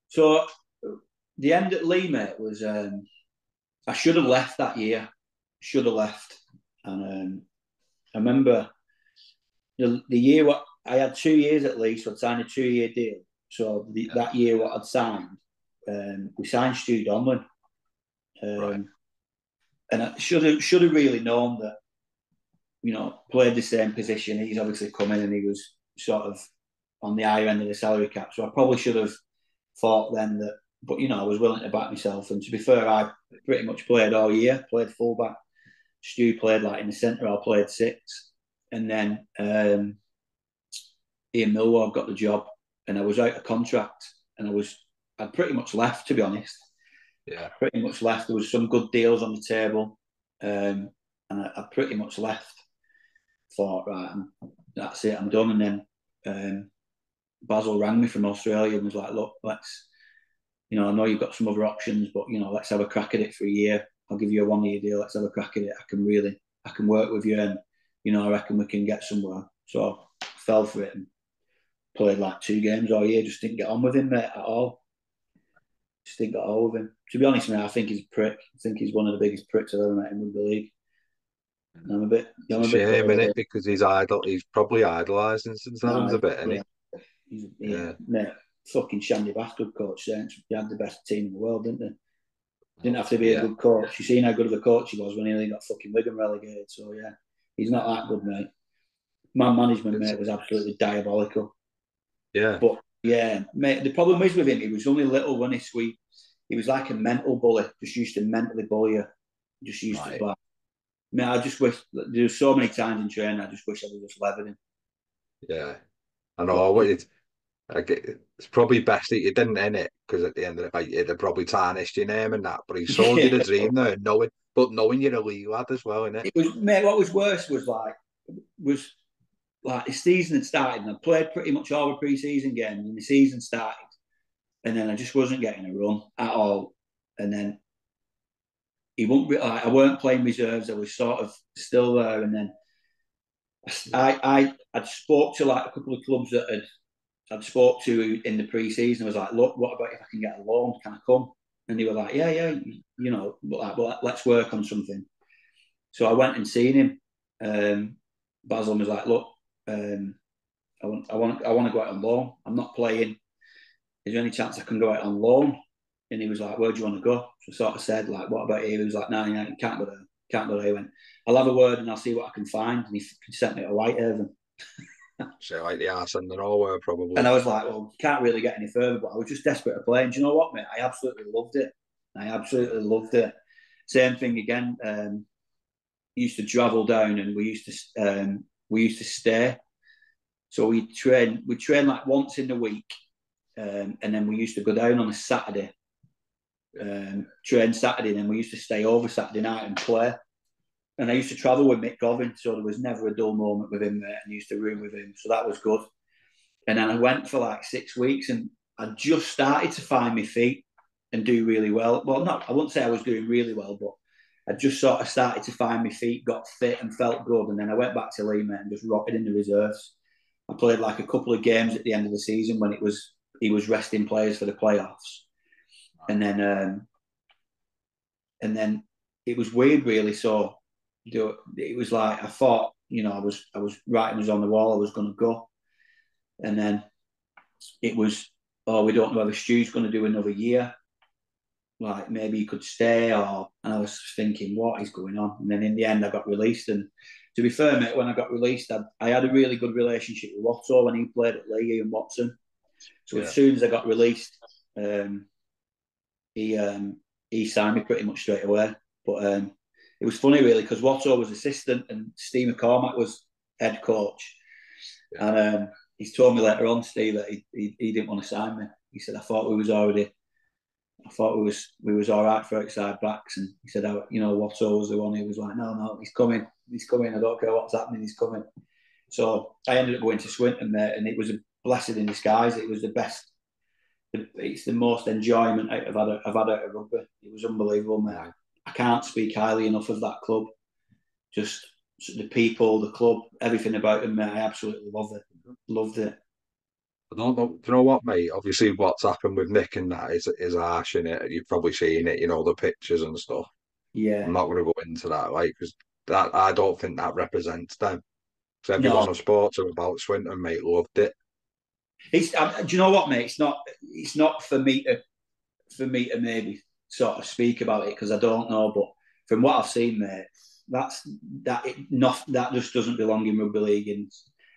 So the end at Leigh, mate, was I should have left that year. Should have left, and I remember the year what I had 2 years at Leigh, so I signed a 2 year deal. So that year what I'd signed, we signed Stu Donlan,
Right.
and I should have really known that, played the same position. He's obviously come in and he was sort of on the higher end of the salary cap. So I probably should have thought then that, but I was willing to back myself. And to be fair, I pretty much played all year, played fullback. Stu played like in the centre, I played six. And then Ian Millwall got the job, and I was out of contract, and I'd pretty much left, to be honest.
Yeah.
Pretty much left. There was some good deals on the table, and I pretty much left. Thought, right, that's it, I'm done. And then Basil rang me from Australia and was like, look, let's, I know you've got some other options, but, let's have a crack at it for a year. I'll give you a 1 year deal. Let's have a crack at it. I can work with you, and, I reckon we can get somewhere. So I fell for it and played like 2 games all year. Just didn't get on with him, mate, at all. Just didn't get on with him. To be honest, mate, I think he's a prick. I think he's one of the biggest pricks I've ever met in the league. And I'm a bit
shame, innit? Because he's probably idolising since Adams a bit, isn't
he? Mate, fucking Shandy bastard coach. They had the best team in the world, didn't they? Didn't have to be a good coach. You seen how good of a coach he was when he only got fucking Wigan relegated. So he's not that good, mate. Man management, mate, was absolutely diabolical.
Yeah.
But mate, the problem is with him, he was only little when he sweep. He was like a mental bully, just used to mentally bully you. Just used to back. Mate, I just wish, there's so many times in training, I just wish I was just levered him.
Yeah. I know. It's probably best that you didn't end it, because at the end of the fight, it'd have probably tarnished your name and that. But he sold you the dream there, knowing you're a Leigh lad as well, innit?
It was, mate, what was worse was the season had started, and I played pretty much all the pre-season games, and the season started, and then I just wasn't getting a run at all. And then I weren't playing reserves. I was sort of still there, and then I'd spoke to like a couple of clubs that I'd spoke to in the pre-season. I was like, look, what about if I can get a loan? Can I come? And they were like, yeah, well, let's work on something. So I went and seen him. Basil was like, look, I want to go out on loan. I'm not playing. Is there any chance I can go out on loan? And he was like, where do you want to go? So I sort of said, like, what about here? He was like, no, you can't go there. Can't go there. He went, I'll have a word and I'll see what I can find. And he sent me to Whitehaven.
So like the arse and the Norway,
And
probably.
I was like, well, you can't really get any further. But I was just desperate to play. And do you know what, mate? I absolutely loved it. I
Yeah.
absolutely loved it. Same thing again. Used to travel down, and we used to stay. So we train like once in the week, and then we used to go down on a Saturday,
Yeah.
train Saturday, and then we used to stay over Saturday night and play. And I used to travel with Mick Govin, so there was never a dull moment with him there, and I used to room with him, so that was good. And then I went for like 6 weeks, and I just started to find my feet and do really well. Well, not I wouldn't say I was doing really well, but I just sort of started to find my feet, got fit, and felt good. And then I went back to Leigh and just rotted in the reserves. I played like a couple of games at the end of the season when he was resting players for the playoffs, and then it was weird, really. So it was like I thought, I was writing was on the wall. I was going to go, and then it was, oh, we don't know whether Stu's going to do another year. Like maybe he could stay, and I was thinking, what is going on? And then in the end, I got released. And to be fair, mate, when I got released, I had a really good relationship with Watto when he played at Leigh and Watson. So as
Yeah.
soon as I got released, he he signed me pretty much straight away. But it was funny really because Watto was assistant and Steve McCormack was head coach.
Yeah.
And he's told me later on, Steve, that he didn't want to sign me. He said, I thought we was all right for outside backs, and he said, Watto was the one who was like, no, he's coming. I don't care what's happening, he's coming. So I ended up going to Swinton, mate, and it was a blessing in disguise. It was the best. It's the most enjoyment I've had out of rugby. It was unbelievable, mate.
Yeah.
I can't speak highly enough of that club. Just the people, the club, everything about them, mate. I absolutely loved it. Loved it.
I don't know. Do you know what, mate? Obviously, what's happened with Nick and that is harsh in it. You've probably seen it, the pictures and stuff. I'm
Yeah.
not going to go into that, like, because that I don't think that represents them. Because
No,
everyone I spoke to about Swinton, mate, loved it.
it's. Do you know what, mate? It's not. It's not for me to maybe sort of speak about it because I don't know. But from what I've seen, mate, that's that just doesn't belong in rugby league, and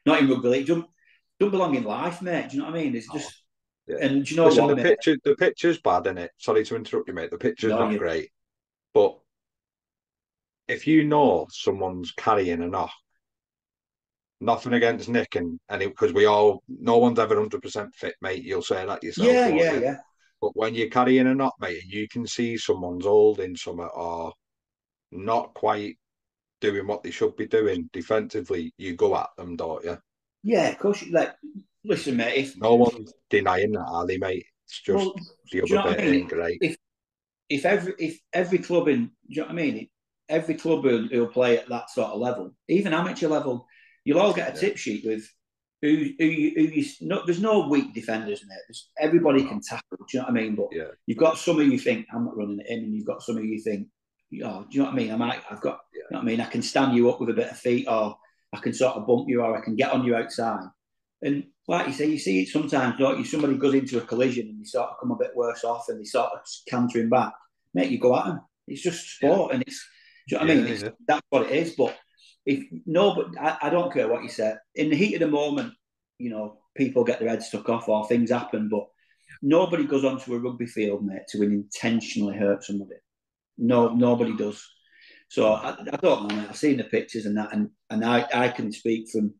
not in rugby league. Don't belong in life, mate. Do you know what I mean? It's
Oh,
just.
yeah.
And do you know
Listen,
what, mate?
the picture's bad, in it. Sorry to interrupt you, mate. The picture's
No,
not
you.
great, but if you know someone's carrying a knock, nothing against Nick and because no one's ever 100% fit, mate. You'll say that yourself,
Yeah,
won't
yeah,
you?
yeah.
But when you're carrying a knot, mate, and you can see someone's holding something or not quite doing what they should be doing defensively, you go at them, don't you?
Yeah, of course. Like, listen, mate. If
No one's denying that, are they, mate? It's
well,
just
do
the
you
other
know what
bit
I mean?
ain't great.
If every club in, do you know what I mean? Every club who'll play at that sort of level, even amateur level, you'll all get a
Yeah,
tip sheet with who you no, there's no weak defenders, mate. Everybody
no,
can tackle. Do you know what I mean? But
yeah,
you've got some of you think I'm not running it in, and you've got some of you think, oh, do you know what I mean? I've got,
yeah,
you know what I mean? I can stand you up with a bit of feet, or I can sort of bump you, or I can get on you outside. And like you say, you see it sometimes, don't you? Somebody goes into a collision and they sort of come a bit worse off, and they sort of cantering back. Mate, you go at them. It's just
yeah,
sport, and it's, do you know what I mean?
yeah,
It's
yeah,
that's what it is. But if no, but I don't care what you say. In the heat of the moment, people get their heads stuck off or things happen, but nobody goes onto a rugby field, mate, to intentionally hurt somebody. No,
no,
nobody does. So
no.
I don't know, mate. I've seen the pictures and that, and I can speak from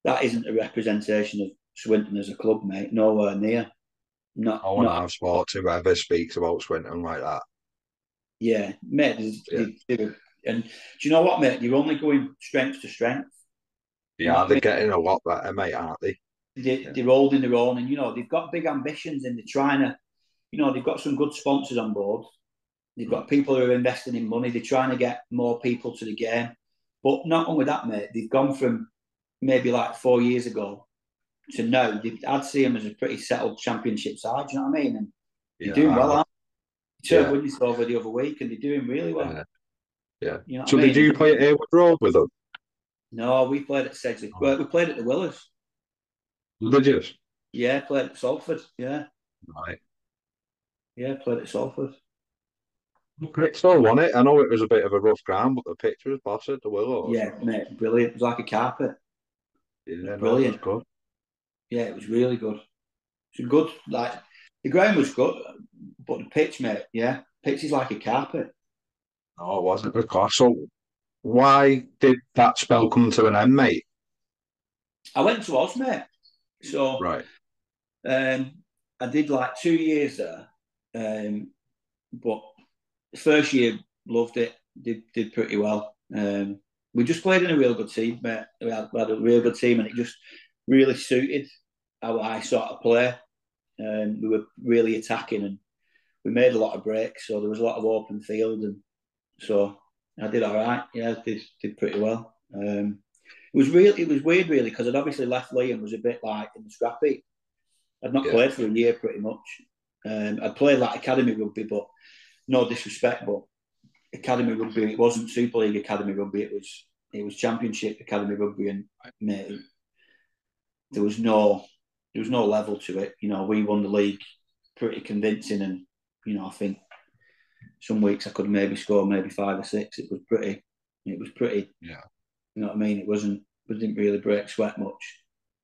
that. Isn't a representation of Swinton as a club, mate. Nowhere near. Not
No one
not.
I've spoke to ever speaks about Swinton like that.
Yeah, mate.
Yeah,
And do you know what, mate? You're only going strength to strength. You know
yeah,
what I
they're
mean?
getting a lot better, mate, aren't they? Yeah,
They're holding their own, and they've got big ambitions, and they're trying to. They've got some good sponsors on board. They've
mm.
got people who are investing in money. They're trying to get more people to the game. But not only that, mate, they've gone from maybe like 4 years ago to now. I'd see them as a pretty settled championship side. Do you know what I mean? And they're
Yeah,
doing
I
well.
would.
Aren't they? Turned
Yeah,
Windsor over the other week, and they're doing really well.
yeah, yeah.
You know what
So
I
did
mean?
you play at Hayward Road with them?
No, we played at Sedgley.
Oh,
Well, we played at the Willers.
did you?
Yeah, played at Salford. Yeah,
Right.
yeah, played at Salford.
It still won it. I know it was a bit of a rough ground, but the pitch was boss at the Willows.
Yeah, mate, brilliant. It was like a carpet. It was
Yeah, no, it was
brilliant.
good.
Yeah, it was really good. It was good. Like the ground was good, but the pitch, mate, yeah, pitch is like a carpet.
No, it wasn't the cost. So why did that spell come to an end, mate?
I went to Oz, mate. So
Right.
um, I did like 2 years there, but the first year loved it. Did pretty well. We just played in a real good team, mate. We had a real good team, and it just really suited how I sort of play. We were really attacking, and we made a lot of breaks, so there was a lot of open field, and so I did all right. Yeah, did pretty well. It was weird really because I'd obviously left Leigh and was a bit like in the scrappy. I'd not
Yeah.
played for a year pretty much. I'd played like academy rugby, but no disrespect, but academy rugby. It wasn't Super League academy rugby. It was Championship academy rugby, and mate, there was no level to it. You know, we won the league pretty convincing, and I think some weeks I could maybe score maybe 5 or 6. It was pretty. It was pretty.
Yeah.
You know what I mean? We didn't really break sweat much.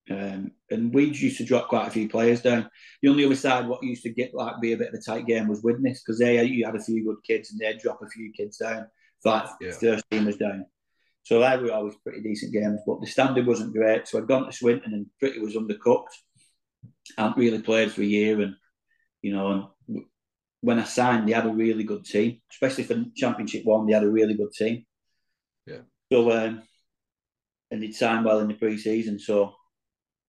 And we used to drop quite a few players down. The only other side, what used to get like be a bit of a tight game was Widnes because you had a few good kids and they'd drop a few kids down. Like
Yeah.
first team was down. So they were always pretty decent games, but the standard wasn't great. So I'd gone to Swinton and pretty was undercooked. I hadn't really played for a year, and and when I signed, they had a really good team, especially for Championship One. They had a really good team.
Yeah.
So and they'd signed well in the pre-season. So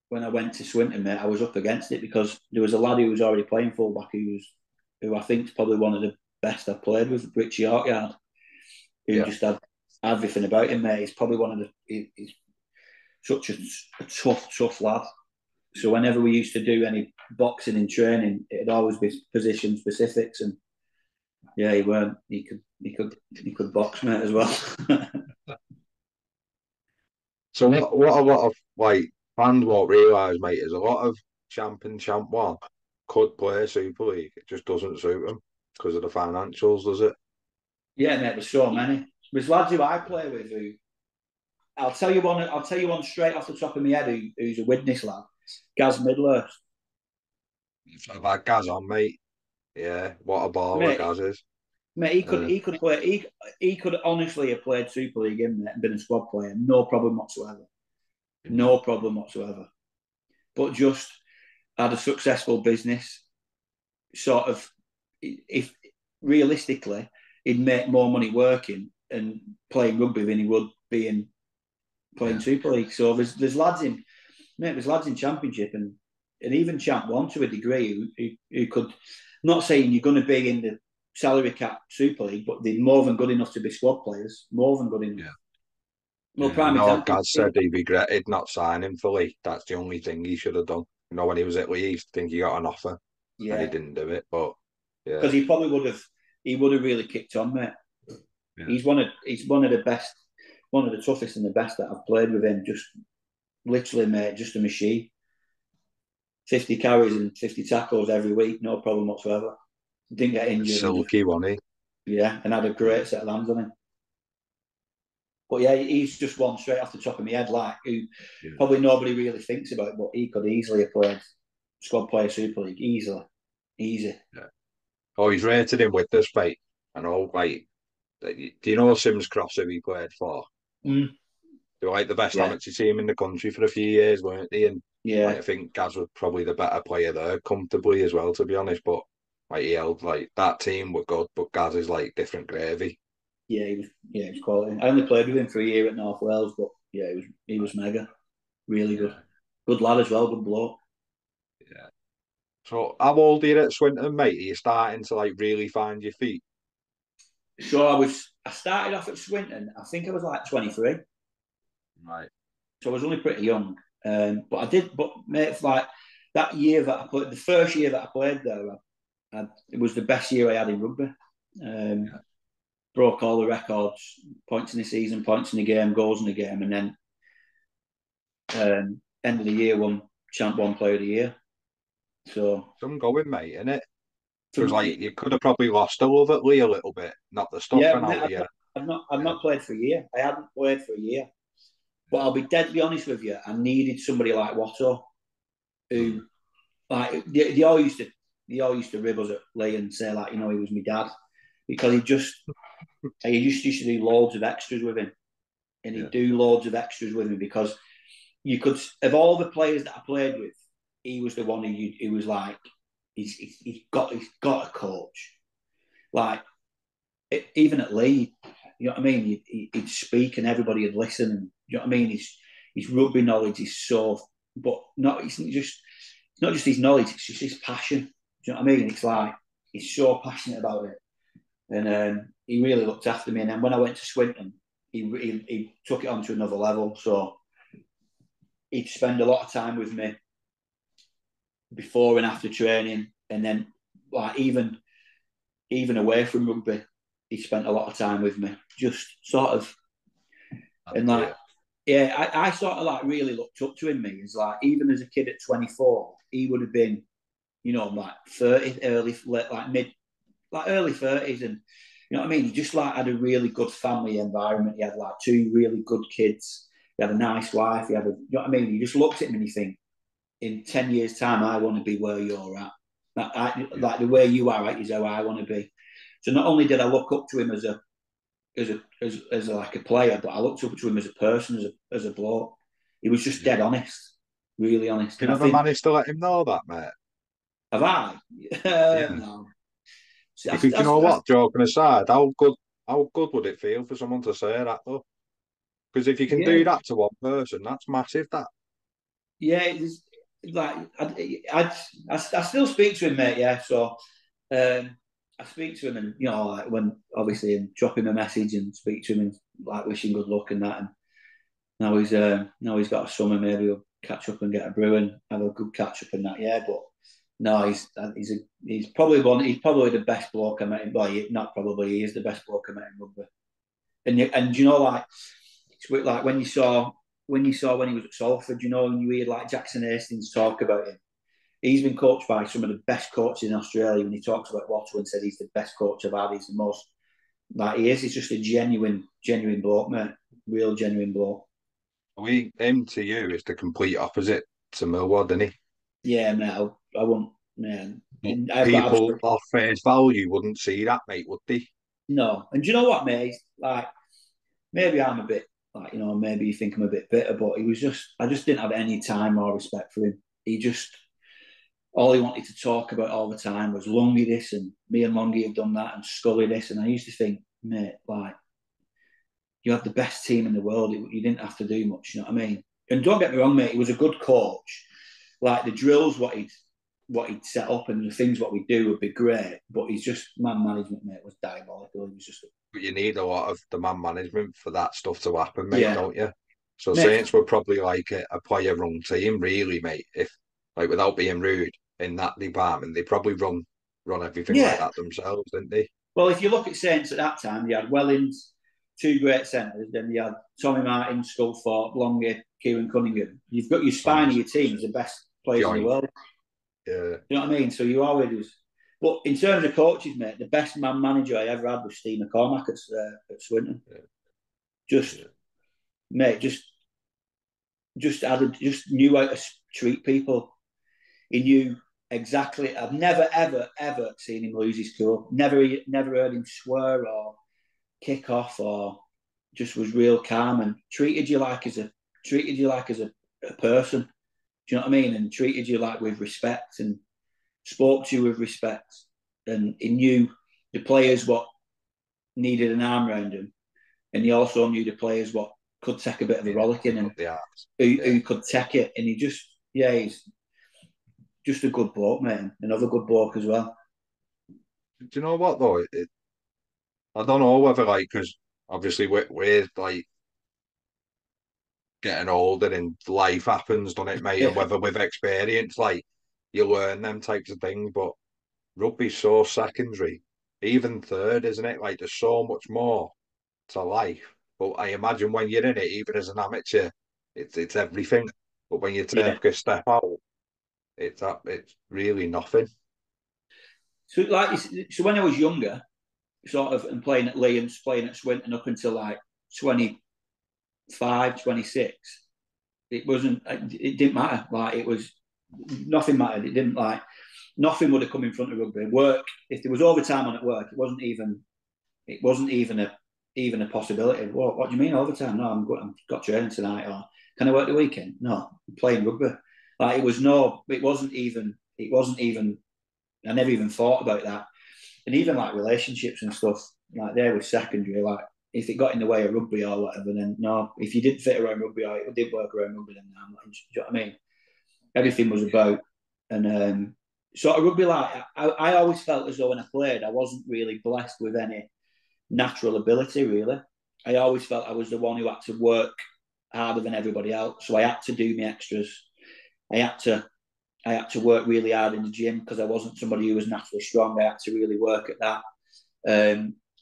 when I went to Swinton, mate, I was up against it because there was a lad who was already playing fullback who I think is probably one of the best I've played with, Richie Harkyard, who
Yeah.
just had everything about him, mate. He's probably one of he's such a tough lad. So whenever we used to do any boxing in training, it'd always be position specifics, and yeah, he weren't. He could box, mate, as well.
So what a lot of like fans won't realise, mate, is a lot of Champ and Champ One could play Super League. It just doesn't suit them because of the financials, does it?
Yeah, mate, there's so many. There's lads who I play with who I'll tell you one. I'll tell you one straight off the top of my head who's a witness lad, Gaz Midler.
So that Gaz on, mate. Yeah, what a baller
Mate,
Gaz is.
mate, he could
Uh,
he could play. He could honestly have played Super League in there and been a squad player, no problem whatsoever.
yeah.
No problem whatsoever. But just had a successful business. Sort of, if realistically, he'd make more money working and playing rugby than he would being playing
Yeah.
Super League. So there's lads in, mate, there's lads in Championship and even Champ One to a degree who could, not saying you're going to be in the salary cap Super League, but they're more than good enough to be squad players. More than good enough.
Yeah.
Well,
Yeah. I
prime
know
example.
Gaz said he regretted not signing for Lee. That's the only thing he should have done. You know, when he was at Leeds, I think he got an offer and he
Yeah,
didn't do it. But
because
yeah,
he probably would have. He would have really kicked on, mate.
yeah.
He's one of the best, one of the toughest and the best that I've played with him. Just literally, mate, just a machine. 50 carries and 50 tackles every week, no problem whatsoever. Didn't get
It's
injured and just,
silky, wasn't he?
yeah, and had a
Yeah.
great set of hands on him. But yeah, he's just one straight off the top of my head, like who
Yeah.
probably nobody really thinks about, but he could easily have played squad player Super League, easily, easy.
Yeah. Oh, he's rated him with this, mate. I know, like, do you know Sims Cross who he played for?
Mm.
They were like the best
Yeah,
amateur team in the country for a few years, weren't they? And like,
yeah,
I think Gaz was probably the better player there, comfortably as well, to be honest. But like he held like that team were good, but Gaz is like different gravy.
he was quality. I only played with him for a year at North Wales, but yeah, he was mega, really good,
Yeah,
good lad as well, good bloke.
yeah. So how old are you at Swinton, mate? Are you starting to like really find your feet?
So I started off at Swinton. I think I was like 23,
Right.
so I was only pretty young. But I did, but mate, like that year that I played, the first year that I played there, it was the best year I had in rugby. Um,
Yeah.
broke all the records, points in the season, points in the game, goals in the game, and then end of the year won Champ One Player of the Year. So
Some going, mate, innit? Because
from
you could have probably lost a love at Lee a little bit, not the
yeah,
stuffing
mate,
out of you.
I've
Yeah.
not played for a year. I hadn't played for a year. But I'll be deadly honest with you. I needed somebody like Watto,
Mm.
who like they all used to rib us at Lee and say like, he was my dad, because he just used to do loads of extras with him, and he'd
Yeah.
do loads of extras with me, because you could, of all the players that I played with, he was the one who was like, he's got a coach. Like, even at Leeds, you know what I mean? He'd speak and everybody would listen. And you know what I mean? His rugby knowledge is so, but not. It's not just his knowledge. It's just his passion. Do you know what I mean? It's like he's so passionate about it, and he really looked after me. And then when I went to Swinton, he took it on to another level. So he'd spend a lot of time with me before and after training, and then like even away from rugby, he spent a lot of time with me, just sort of,
That's
and like,
great.
yeah, I sort of like really looked up to him. Me, it's like, even as a kid at 24, he would have been, like 30, like mid, like early 30s, and you know what I mean. He just like had a really good family environment. He had like two really good kids. He had a nice wife. You know what I mean. You just looked at him and you think, in 10 years' time, I want to be where you're at.
Yeah.
Like the way you are at is how I want to be. So not only did I look up to him as like a player, but I looked up to him as a person, as a bloke. He was just
Yeah.
dead honest, really honest.
You
And I
never
think,
managed to let him know that, mate.
have I?
Yeah.
No. See,
Because you know what, joking aside, how good would it feel for someone to say that though? Because if you can
yeah,
do that to one person, that's massive. That.
yeah. It's like I still speak to him, mate. Yeah, so I speak to him, and like, when obviously, and drop him a message and speak to him and like wish him good luck and that. And now he's got a summer. Maybe we'll catch up and get a brew and have a good catch up and that. Yeah, but no, he's probably the best bloke I met in. Well, not probably, he is the best bloke I met in rugby. And like, it's like when he was at Salford, and you hear like Jackson Hastings talk about him. He's been coached by some of the best coaches in Australia. When he talks about Watto and said he's the best coach I've had, he's the most, like, he is. He's just a genuine bloke, mate. Real genuine bloke.
Him to you is the complete opposite to Millwall, isn't he?
Yeah, mate. I won't, man.
But
I've got
people
absolute
off face value wouldn't see that, mate, would they?
no. And do you know what, mate? Like, maybe I'm a bit, like, maybe you think I'm a bit bitter, but I just didn't have any time or respect for him. All he wanted to talk about all the time was Lungy this, and me and Lungy have done that, and Scully this. And I used to think, mate, like, you had the best team in the world. You didn't have to do much, you know what I mean? And don't get me wrong, mate, he was a good coach. Like, the drills, what he'd set up, and the things what we do would be great. But he's just, man management, mate, was diabolical. He was just,
But you need a lot of the man management for that stuff to happen, mate,
yeah,
don't you? So
mate,
Saints were probably like a player-run team, really, mate. If like without being rude in that department, they probably run everything like
yeah.
that themselves, didn't they?
Well, if you look at Saints at that time, they had Wellings, two great centres. Then you had Tommy Martin, Sculthorpe, Longy, Kieran Cunningham. You've got your spine of
Honest,
your team as the best players in the
joint.
world.
Yeah,
You know what I mean? So you always was. But in terms of coaches, mate, the best man manager I ever had was Steve McCormack at Swinton.
yeah,
Just,
yeah.
mate, just knew how to treat people. He knew exactly. I've never, ever, ever seen him lose his cool. Never heard him swear or kick off, or just was real calm and treated you like as a person. Do you know what I mean? And treated you like with respect, and spoke to you with respect. And he knew the players what needed an arm around him, and he also knew the players what could take a bit of a
Need to
rollicking,
pick
and
up the arms. Yeah.
who could take it. And he's just a good bloke, man. Another good bloke as well.
Do you know what though? I don't know whether like because obviously we're like getting older and life happens, don't it, mate? And
Yeah,
whether with experience, like you learn them types of things, but rugby's so secondary, even third, isn't it? Like there's so much more to life. But I imagine when you're in it, even as an amateur, it's everything. But when you
yeah.
take a step out, it's really nothing.
So when I was younger, sort of, and playing at Leigh and playing at Swinton up until like 25, 26, it wasn't. It didn't matter. Like it was nothing mattered. It didn't like nothing would have come in front of rugby. Work if there was overtime on at work, it wasn't even. It wasn't even a possibility. What do you mean overtime? No, I've got training tonight. Or can I work the weekend? No, I'm playing rugby. Like it was no. It wasn't even. It wasn't even. I never even thought about that. And even like relationships and stuff, like they were secondary. Like if it got in the way of rugby or whatever, then no. If you didn't fit around rugby or it didn't work around rugby, then no, I'm not. Do you know what I mean? Everything was about and sort of rugby. Like I always felt as though when I played, I wasn't really blessed with any natural ability. Really, I always felt I was the one who had to work harder than everybody else. So I had to do my extras. I had to I had to work really hard in the gym because I wasn't somebody who was naturally strong. I had to really work at that.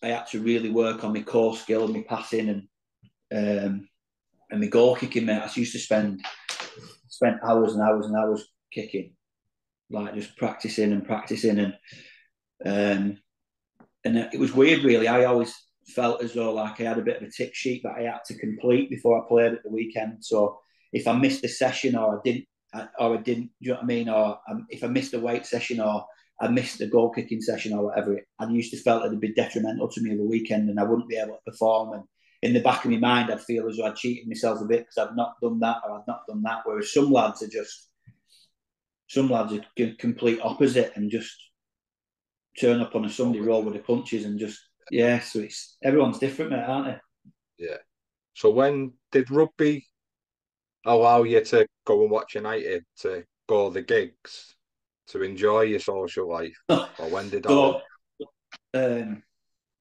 I had to really work on my core skill and my passing and my goal kicking. Mate, I used to spend hours and hours and hours kicking, like just practicing and practicing um, and it was weird. Really, I always felt as though like I had a bit of a tick sheet that I had to complete before I played at the weekend. So if I missed a session or I didn't, do you know what I mean? Or if I missed a weight session or I missed a goal kicking session or whatever, I used to felt it'd be detrimental to me over the weekend and I wouldn't be able to perform. And in the back of my mind, I'd feel as though I'd cheated myself a bit because I've not done that or I've not done that. Whereas some lads are complete opposite and just turn up on a Sunday, roll with the punches and just, yeah. So it's everyone's different, mate, aren't they?
Yeah. So when did rugby allow you to go and watch United, to go the gigs, to enjoy your social life, or when did that
So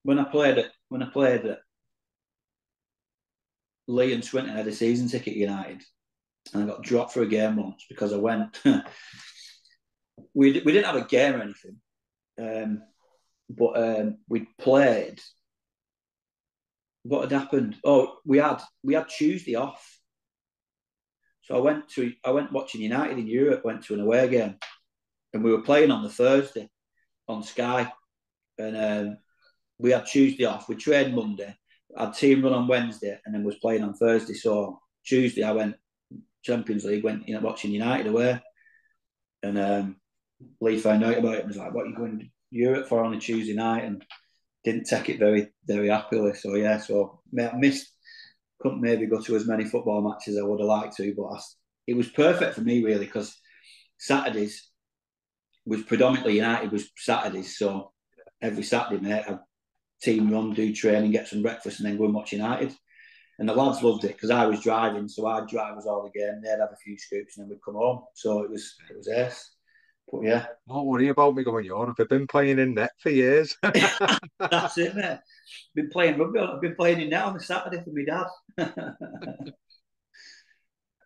when I played at Leigh and Swinton, I had a season ticket at United, and I got dropped for a game once because I went. we didn't have a game or anything, but we played. What had happened? Oh, we had Tuesday off, so I went watching United in Europe. Went to an away game, and we were playing on the Thursday on Sky, and we had Tuesday off. We trained Monday, had team run on Wednesday, and then was playing on Thursday. So Tuesday I went Champions League, went watching United away, and Leigh found out about it and was like, "What are you going to Europe for on a Tuesday night?" And didn't take it very very happily. So yeah, so I missed. Couldn't maybe go to as many football matches as I would have liked to, but it was perfect for me really because Saturdays was predominantly United was Saturdays. So every Saturday, mate, I'd team run, do training, get some breakfast, and then go and watch United. And the lads loved it because I was driving, so I'd drive us all the game. They'd have a few scoops, and then we'd come home. So it was ace. But yeah,
don't worry about me going Europe. I've been playing in net for years.
that's it, mate. Been playing rugby. I've been playing in net on the Saturday for my dad.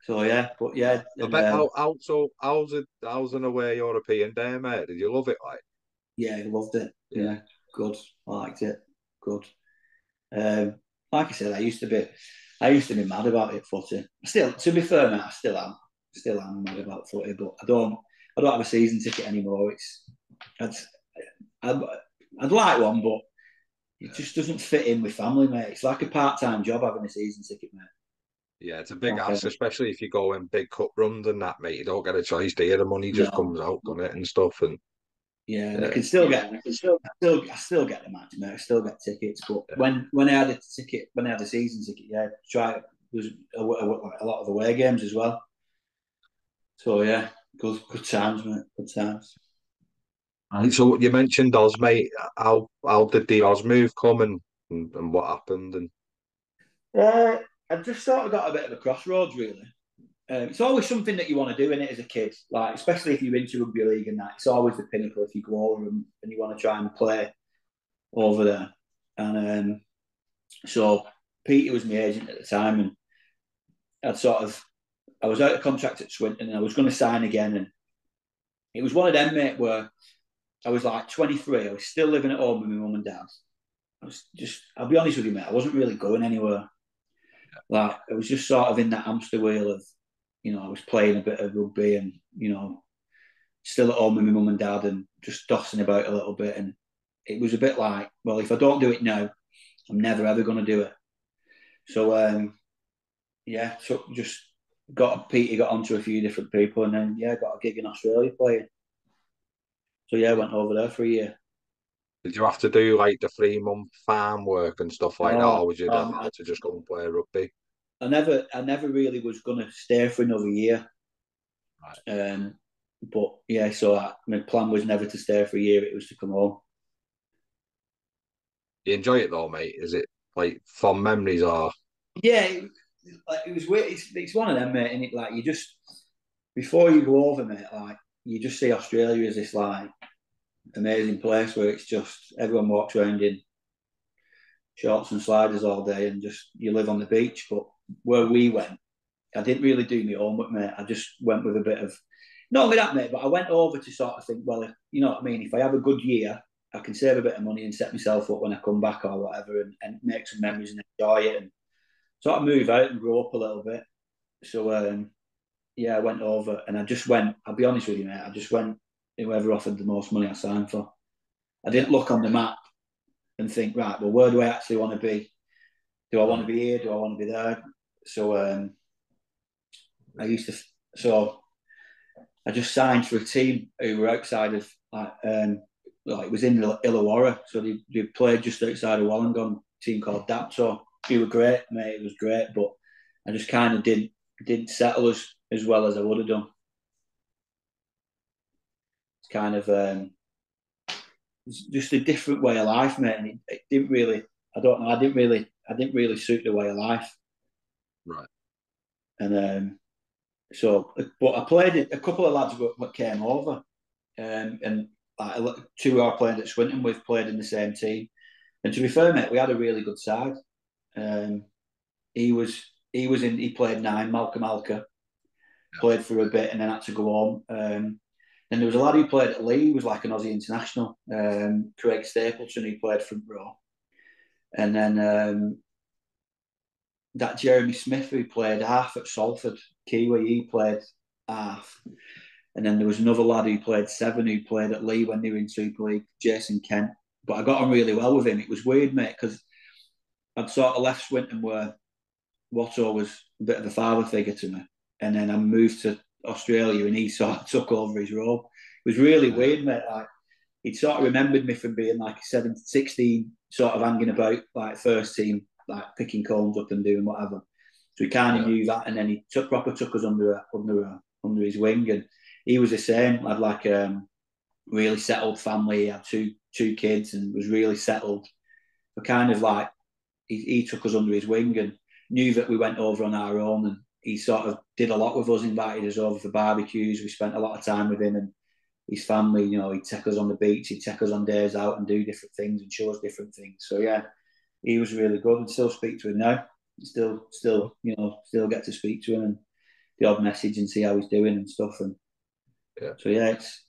So yeah, but yeah,
I
and
bet how's an away European day, mate? Did you love it? Like,
yeah, I loved it.
yeah,
Yeah, good. I liked it. Good. Like I said, I used to be mad about it. Footy. Still, to be fair, mate, I still am mad about footy. But I don't have a season ticket anymore. I'd, I'd, I'd like one, but it just doesn't fit in with family, mate. It's like a part-time job having a season ticket, mate.
yeah, it's a big
Like,
ask, especially if you go in big cup runs and that, mate. You don't get a choice, do you? The money just
no,
comes out on it and stuff, and
yeah, and
yeah,
I still get the match, mate. I still get tickets, but
yeah.
when I had a ticket, when I had a season ticket, yeah, there was a lot of away games as well. So yeah, good times, mate. Good times.
Right, so you mentioned Oz, mate. How did the Oz move come and what happened? And
Uh, I just sort of got a bit of a crossroads, really. It's always something that you want to do in it as a kid, like especially if you're into rugby league and that. It's always the pinnacle if you go over and you want to try and play over there. And so Peter was my agent at the time, and I was out of contract at Swinton, and I was going to sign again, and it was one of them, mate, where I was like 23, I was still living at home with my mum and dad. I'll be honest with you, mate, I wasn't really going anywhere. Like I was just sort of in that hamster wheel of, I was playing a bit of rugby and still at home with my mum and dad and just dossing about a little bit. And it was a bit like, well, if I don't do it now, I'm never ever going to do it. So yeah, so just Peter got onto a few different people, and then yeah, got a gig in Australia playing. So yeah, I went over there for a year.
Did you have to do like the 3 month farm work and stuff like that,
No,
or was you allowed to just go and play rugby?
I never really was going to stay for another year.
Right.
But yeah, so my plan was never to stay for a year; it was to come home.
You enjoy it though, mate? Is it like fond memories or?
Yeah, it was weird. It's one of them, mate. And it like you just before you go over, mate, like you just see Australia as this like amazing place where it's just everyone walks around in shorts and sliders all day and just you live on the beach. But where we went, I didn't really do my homework, mate. I just went with a bit of not only that, mate, but I went over to sort of think, well, you know what I mean. If I have a good year, I can save a bit of money and set myself up when I come back or whatever, and make some memories and enjoy it, and sort of move out and grow up a little bit. So yeah, I went over and I just went. I'll be honest with you, mate. I just went whoever offered the most money I signed for. I
Yeah.
didn't look on the map and think, right, well, where do I actually want to be? Do I want to be here? Do I want to be there? So I used to. So I just signed for a team who were outside of like it was in Illawarra, so they played just outside of Wollongong. A team called Dapto. They were great, mate. It was great, but I just kind of didn't settle as well as I would have done. It's kind of it's just a different way of life, mate. And it didn't really. I don't know. I didn't really suit the way of life.
Right.
And so, but I played it. A couple of lads that came over, and like, two who I played at Swinton with played in the same team. And to be fair, mate, we had a really good side. Um, he was in. He played nine. Malcolm Alker played for a bit, and then had to go home. Then there was a lad who played at Leigh, who was like an Aussie international. Craig Stapleton, who played front row, and then that Jeremy Smith who played half at Salford, Kiwi. He played half. And then there was another lad who played seven who played at Leigh when they were in Super League, Jason Kent. But I got on really well with him. It was weird, mate, because I'd sort of left Swinton where Watto was a bit of a father figure to me. And then I moved to Australia and he sort of took over his role. It was really weird, mate. Like, he'd sort of remembered me from being like 17, 16, sort of hanging about like first team, like picking cones up and doing whatever. So he kind of knew that. And then he took us under his wing. And he was the same. Had like really settled family. He had two kids and was really settled. But kind of like he took us under his wing and knew that we went over on our own. And he sort of did a lot with us, invited us over for barbecues. We spent a lot of time with him and his family. You know, he'd take us on the beach, he'd take us on days out and do different things and show us different things. So yeah, he was really good. And still speak to him now. Still, you know, still get to speak to him and the odd message and see how he's doing and stuff. And
Yeah.
so yeah, it's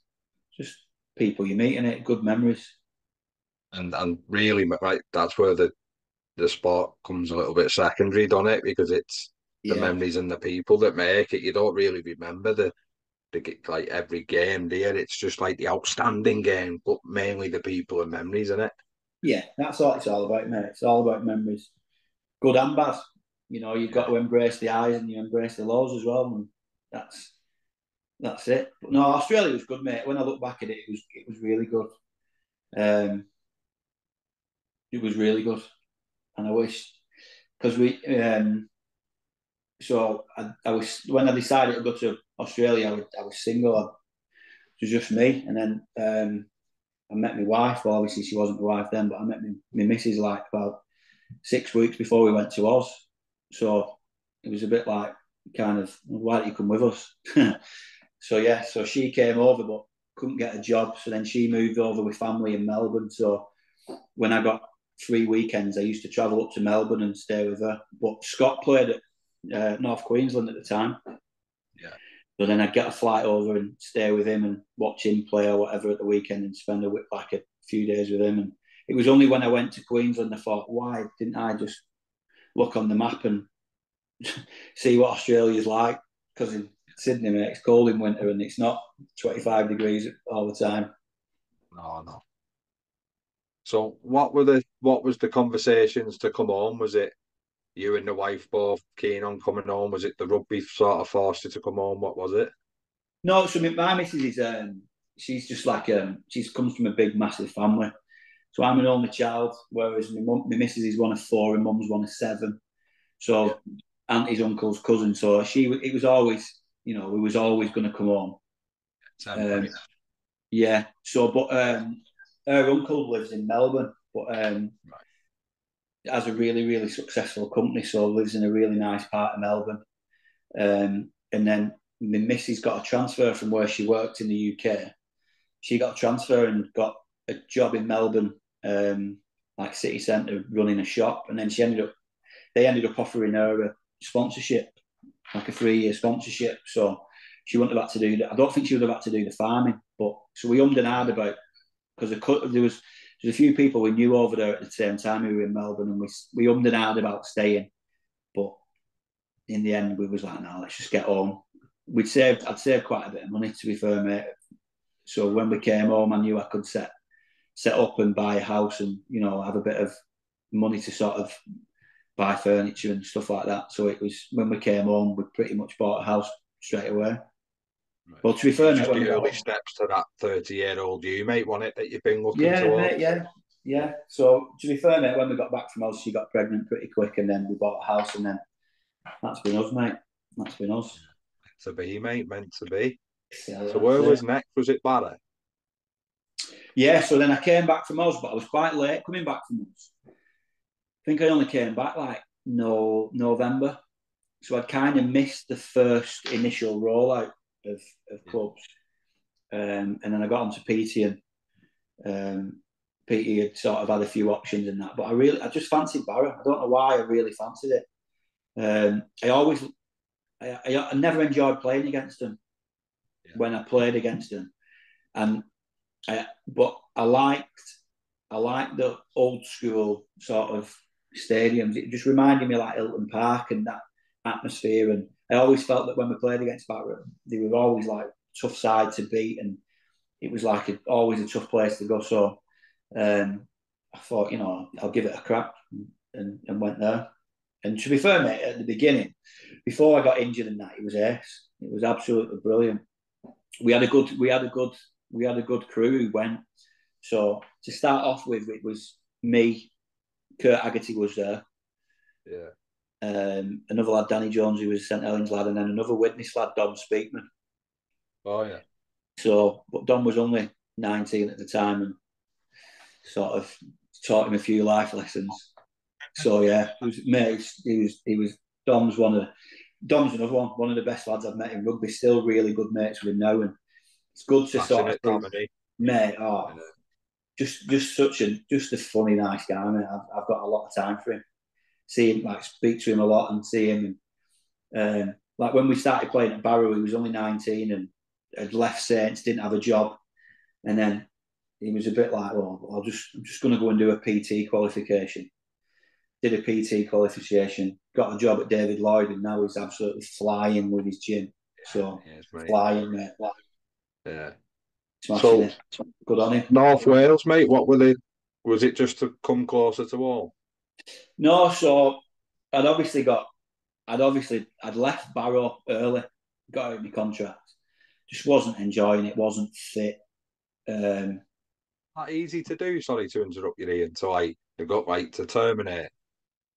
just people you meet in it, good memories.
And really, right, that's where the sport comes a little bit secondary, doesn't it? Because it's the
Yeah,
memories and the people that make it. You don't really remember the like every game, do you? It's just like the outstanding game, but mainly the people and memories in it.
yeah, that's what it's all about, mate. It's all about memories, good and bad. You know, you've got
Yeah.
to embrace the highs and you embrace the lows as well, and that's that's it. But no, Australia was good, mate. When I look back at it, it was really good. Um, it was really good, and I wish because I was when I decided to go to Australia, I was single. It was just me, and then I met my wife. Well, obviously she wasn't my wife then, but I met my missus like about 6 weeks before we went to Oz. So it was a bit like kind of, why don't you come with us? So yeah, so she came over but couldn't get a job. So then she moved over with family in Melbourne. So when I got 3 weekends, I used to travel up to Melbourne and stay with her. But Scott played at North Queensland at the time.
Yeah.
So then I'd get a flight over and stay with him and watch him play or whatever at the weekend and spend a few days with him. And it was only when I went to Queensland I thought, why didn't I just look on the map and see what Australia's like? Because Sydney, mate. It's cold in winter and it's not 25 degrees all the time.
No, no. So what was the conversations to come home? Was it you and the wife both keen on coming home? Was it the rugby sort of forced you to come home? What was it?
No, so my missus is she's just like she's comes from a big massive family. So I'm an only child, whereas my missus is one of four and mum's one of seven.
Yeah,
So aunties, uncles, cousins. So it was always, we was always going to come home. Um,
temporary.
yeah. So, but her uncle lives in Melbourne, but
Right.
has a really, really successful company. So lives in a really nice part of Melbourne. And then my missus got a transfer from where she worked in the UK. She got a transfer and got a job in Melbourne, like city centre, running a shop. And then they ended up offering her a sponsorship, like a 3-year sponsorship. So she wouldn't have had to do that. I don't think she would have had to do the farming. But so we ummed and ahed
Yeah.
about, because there's a few people we knew over there at the same time who were in Melbourne, and we ummed and ahed about staying. But in the end, we was like, no, let's just get home. I'd saved quite a bit of money, to be fair, mate. So when we came home, I knew I could set up and buy a house, and have a bit of money to sort of buy furniture and stuff like that. So it was when we came home, we pretty much bought a house straight away.
Right.
Well, to be
It
fair,
was
mate,
just
when we
the
got
early
home,
steps to that 30-year-old you, mate, wasn't it, that you've been looking
yeah, mate,
towards?
yeah,
Yeah.
yeah. So to be fair, mate, when we got back from us, she got pregnant pretty quick, and then we bought a house, and then that's been us, mate. That's been us.
Meant to be, mate, meant to be.
Yeah,
So
that's
where
it.
was next? Was it Barry?
Yeah, so then I came back from Oz, but I was quite late coming back from Oz. I think I only came back like no November. So I'd kind of missed the first initial rollout of
Yeah.
clubs. And then I got onto PT, and PT had sort of had a few options in that. But I just fancied Barra. I don't know why I really fancied it. I never enjoyed playing against them
Yeah.
when I played against them. And but I liked the old school sort of stadiums. It just reminded me of like Hilton Park and that atmosphere. And I always felt that when we played against Barrow, they were always like tough side to beat, and it was like always a tough place to go. So I thought, I'll give it a crack, and went there. And to be fair, mate, at the beginning, before I got injured and that, it was ace. It was absolutely brilliant. We had a good crew who went. So to start off with, it was me, Kurt Haggerty was there,
Yeah.
another lad, Danny Jones, who was St Helens lad, and then another witness lad, Dom Speakman.
Oh, yeah.
So, but Dom was only 19 at the time, and sort of taught him a few life lessons. So yeah, it was mate. He was Dom's another one of the best lads I've met in rugby. Still really good mates with him now, and it's good to sort of
Passionate,
see,
Dominic.
mate.
Yeah.
Just a funny, nice guy, mate. I've got a lot of time for him. See him, like, speak to him a lot and see him. And like when we started playing at Barrow, he was only 19 and had left Saints, didn't have a job, and then he was a bit like, well, I'm just going to go and do a PT qualification. Did a PT qualification, got a job at David Lloyd, and now he's absolutely flying with his gym. So
Yes, mate.
flying, mate,
Yeah.
smashing
So
it. Good on him.
North Wales, mate, what were they? Was it just to come closer to home?
No, so I'd obviously got, I'd left Barrow early, got out of my contract. Just wasn't enjoying it, wasn't fit. Um,
That easy to do, sorry to interrupt you, Ian, to like they got like to terminate.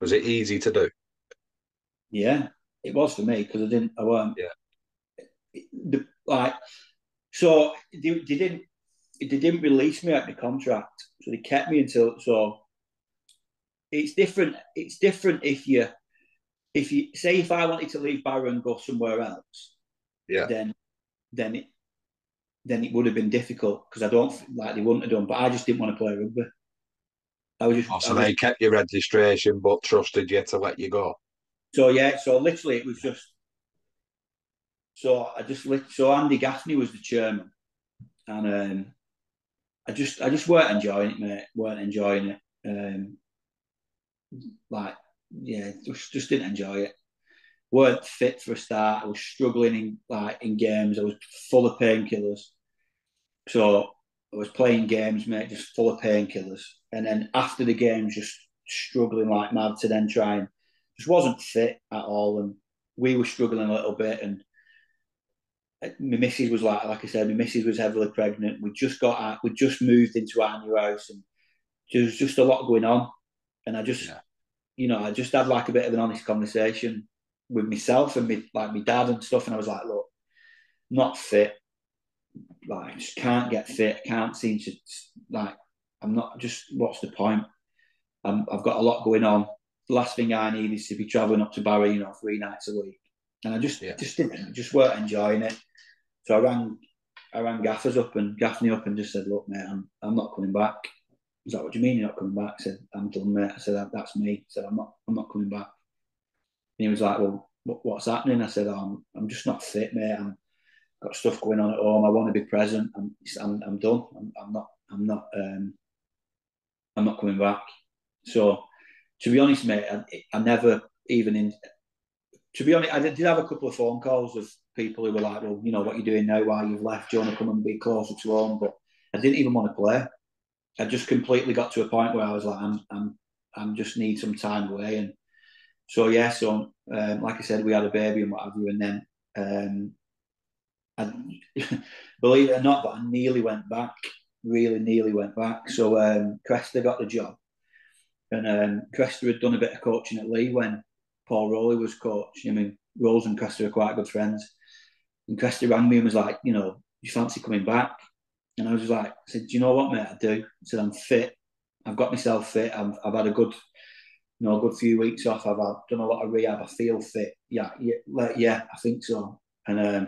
Was it easy to do?
yeah, it was for me because I weren't
Yeah.
like, so they didn't release me out of the contract, so they kept me until, so it's different. It's different if you say, if I wanted to leave Barrow and go somewhere else,
Yeah.
then then it then it would have been difficult because I don't like they wouldn't have done. But I just didn't want to play rugby.
Oh,
I
so
was
they kept your registration but trusted you to let you go.
so yeah. So literally, it was just, so Andy Gaffney was the chairman, and I just weren't enjoying it, mate. Weren't enjoying it. Like, yeah, just didn't enjoy it. weren't fit for a start. I was struggling in games. I was full of painkillers. So I was playing games, mate, just full of painkillers. And then after the games, just struggling like mad to then try and just wasn't fit at all. And we were struggling a little bit. And my missus was like I said, my missus was heavily pregnant. We just moved into our new house, and there was just a lot going on. And I just, I just had like a bit of an honest conversation with myself and my dad and stuff. And I was like, look, not fit. Like, I just can't get fit. Can't seem to, like, I'm not just, what's the point? I've got a lot going on. The last thing I need is to be travelling up to Barry, 3 nights a week. And I just just weren't enjoying it. So I rang Gaffers up and Gaffney up and just said, look, mate, I'm not coming back. He's like, what do you mean you're not coming back? I said, I'm done, mate. I said, that's me. I said, I'm not coming back. And he was like, well, what's happening? I said, I'm just not fit, mate. I've got stuff going on at home. I want to be present. I'm done. I'm not coming back. So, to be honest, mate, I never even in. To be honest, I did have a couple of phone calls with people who were like, well, what you're doing now while you've left, do you want to come and be closer to home? But I didn't even want to play. I just completely got to a point where I was like, I'm just need some time away. And so, like I said, we had a baby and what have you. And then, believe it or not, but I nearly went back, really nearly went back. So Cresta got the job. And Cresta had done a bit of coaching at Leigh when Paul Rowley was coach. I mean, Rose and Cresta are quite good friends. And Cresta rang me and was like, you fancy coming back? And I was just like, I said, do you know what, mate? I do. I said, I'm fit. I've got myself fit. I've had a good, a good few weeks off. I've done a lot of rehab. I feel fit. Yeah, I think so. And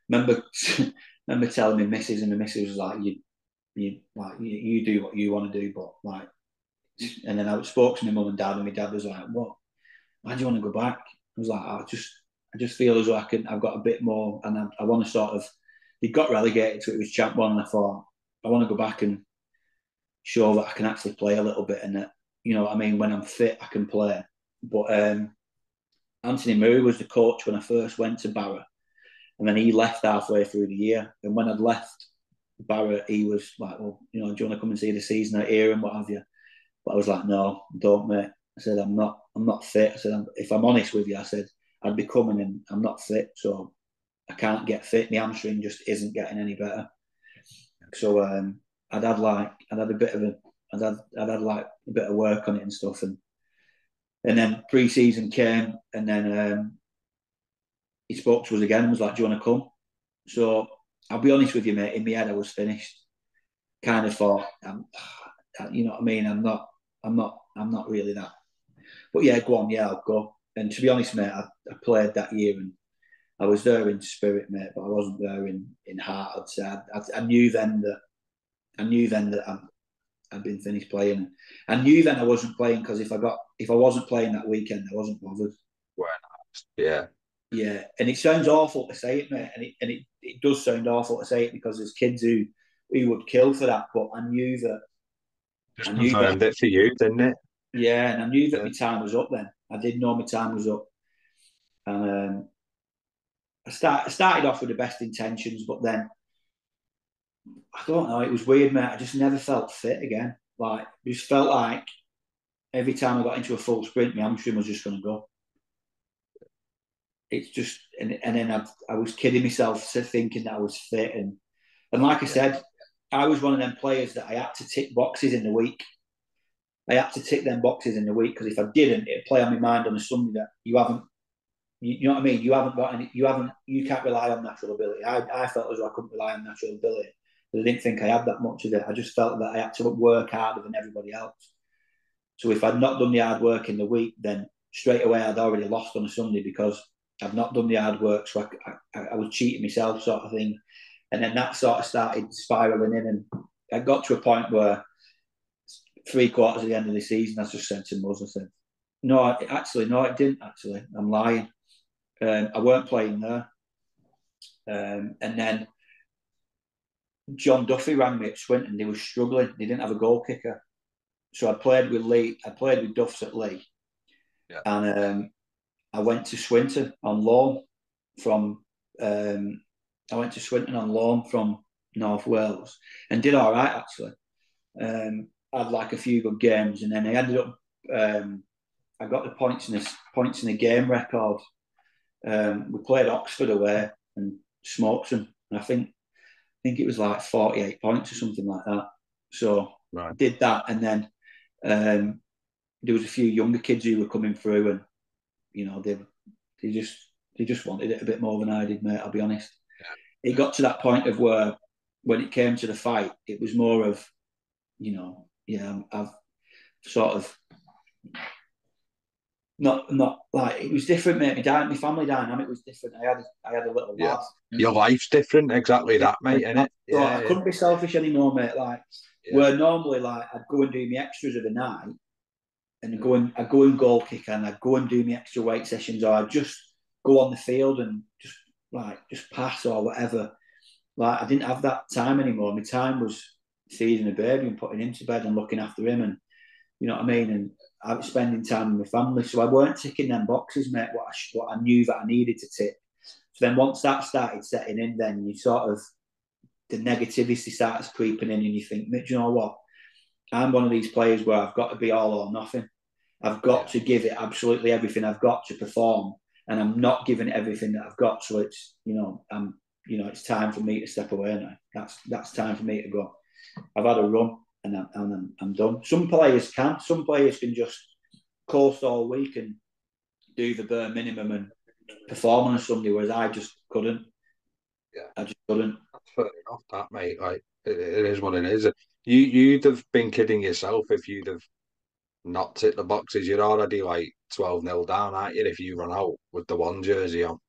remember telling me missus, and the missus was like, you do what you want to do, but like, and then I spoke to my mum and dad, and my dad was like, what? Why do you want to go back? I was like, I just feel as though I've got a bit more, and I want to sort of. He got relegated to it was Champ One, and I thought I want to go back and show that I can actually play a little bit, and that what I mean, when I'm fit, I can play. But Anthony Murray was the coach when I first went to Barra, and then he left halfway through the year. And when I'd left Barra, he was like, well, do you want to come and see the season out here and what have you? But I was like, no, don't, mate. I said, I'm not fit. I said, if I'm honest with you, I said, I'd be coming and I'm not fit, so I can't get fit. My hamstring just isn't getting any better. So I'd had a bit of work on it and stuff, and then pre-season came, and then he spoke to us again and was like, do you want to come? So I'll be honest with you, mate, in my head I was finished. Kind of thought, you know what I mean? I'm not really that. But yeah, go on, yeah, I'll go. And to be honest, mate, I played that year and I was there in spirit, mate, but I wasn't there in heart. I'd say I knew then that I'd been finished playing. I knew then I wasn't playing because if I wasn't playing that weekend, I wasn't bothered.
Yeah.
Yeah, and it sounds awful to say it, mate, and it does sound awful to say it because there's kids who would kill for that, but I knew that.
Just confirmed it for you, didn't it?
Yeah, and I knew that my time was up then. I did know my time was up. And I started off with the best intentions, but then, I don't know, it was weird, mate. I just never felt fit again. Like, it just felt like every time I got into a full sprint, my hamstring was just going to go. It's just, and then I was kidding myself thinking that I was fit. And like I said, I was one of them players that I had to tick boxes in the week. I had to tick them boxes in the week because if I didn't, it'd play on my mind on a Sunday that you haven't, you know what I mean? You haven't got any, you can't rely on natural ability. I felt as though I couldn't rely on natural ability. But I didn't think I had that much of it. I just felt that I had to work harder than everybody else. So if I'd not done the hard work in the week, then straight away I'd already lost on a Sunday because I've not done the hard work. So I was cheating myself, sort of thing. And then that sort of started spiraling in. And I got to a point where 3/4 of the end of the season, I just said to Muzz, I said, no, it didn't actually. I'm lying. I weren't playing there. And then John Duffy rang me at Swinton. They were struggling. They didn't have a goal kicker. So I played with Leigh. I played with Duffs at Leigh.
Yeah.
And I went to Swinton on loan from North Wales and did all right actually. Had like a few good games, and then I ended up. I got the points in the game record. We played Oxford away and smoked them, and I think it was like 48 points or something like that. So
Right.
did that, and then there was a few younger kids who were coming through, and they just wanted it a bit more than I did, mate. I'll be honest. Yeah. It got to that point of where, when it came to the fight, it was more of, I've sort of not like, it was different, mate. My family dynamic was different. I had a little lad.
Your life's different, exactly that, mate, innit?
So I couldn't be selfish anymore, mate. Like, where normally, like, I'd go and do my extras of the night, and I'd go and goal kick, and I'd go and do my extra weight sessions, or I'd just go on the field and just pass or whatever. Like, I didn't have that time anymore. My time was feeding a baby and putting him to bed and looking after him, and you know what I mean. And I was spending time with my family, so I weren't ticking them boxes, mate. What I knew that I needed to tick. So then once that started setting in, then you sort of, the negativity starts creeping in, and you think, do you know what? I'm one of these players where I've got to be all or nothing. I've got to give it absolutely everything I've got to perform, and I'm not giving everything that I've got. So it's, it's time for me to step away now. That's time for me to go. I've had a run, and I'm done. Some players can. Some players can just coast all week and do the bare minimum and perform on a Sunday, whereas I just couldn't.
Yeah,
I just couldn't.
That's fair enough, that, mate. Like, it is what it is. You'd have been kidding yourself if you'd have not ticked the boxes. You're already like 12-0 down, aren't you? If you run out with the one jersey on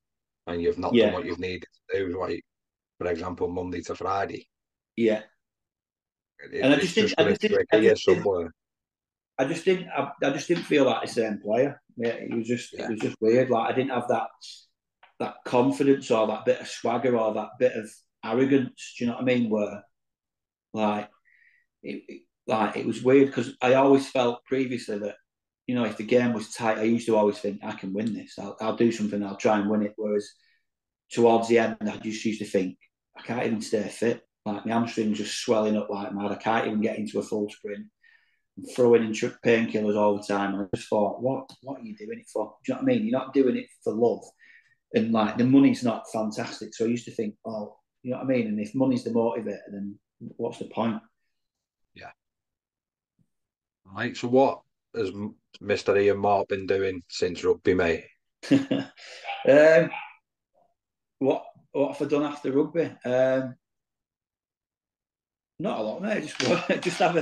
and you've not done
Yeah,
what you've needed to do, like, for example, Monday to Friday.
yeah. And
It's just going to trigger you somewhere.
I just didn't feel like the same player. Yeah, it was just weird. Like, I didn't have that confidence or that bit of swagger or that bit of arrogance. Do you know what I mean? Where like it was weird, because I always felt previously that, if the game was tight, I used to always think, I can win this. I'll do something. I'll try and win it. Whereas towards the end, I just used to think, I can't even stay fit. Like, my hamstrings just swelling up like mad. I can't even get into a full sprint. I'm throwing in painkillers all the time. And I just thought, what are you doing it for? Do you know what I mean? You're not doing it for love. And like, the money's not fantastic. So I used to think, oh, you know what I mean? And if money's the motivator, then what's the point?
Yeah. Right. So what has Mr Ian Mort been doing since rugby, mate?
What have I done after rugby? Not a lot, mate. Just work. Just have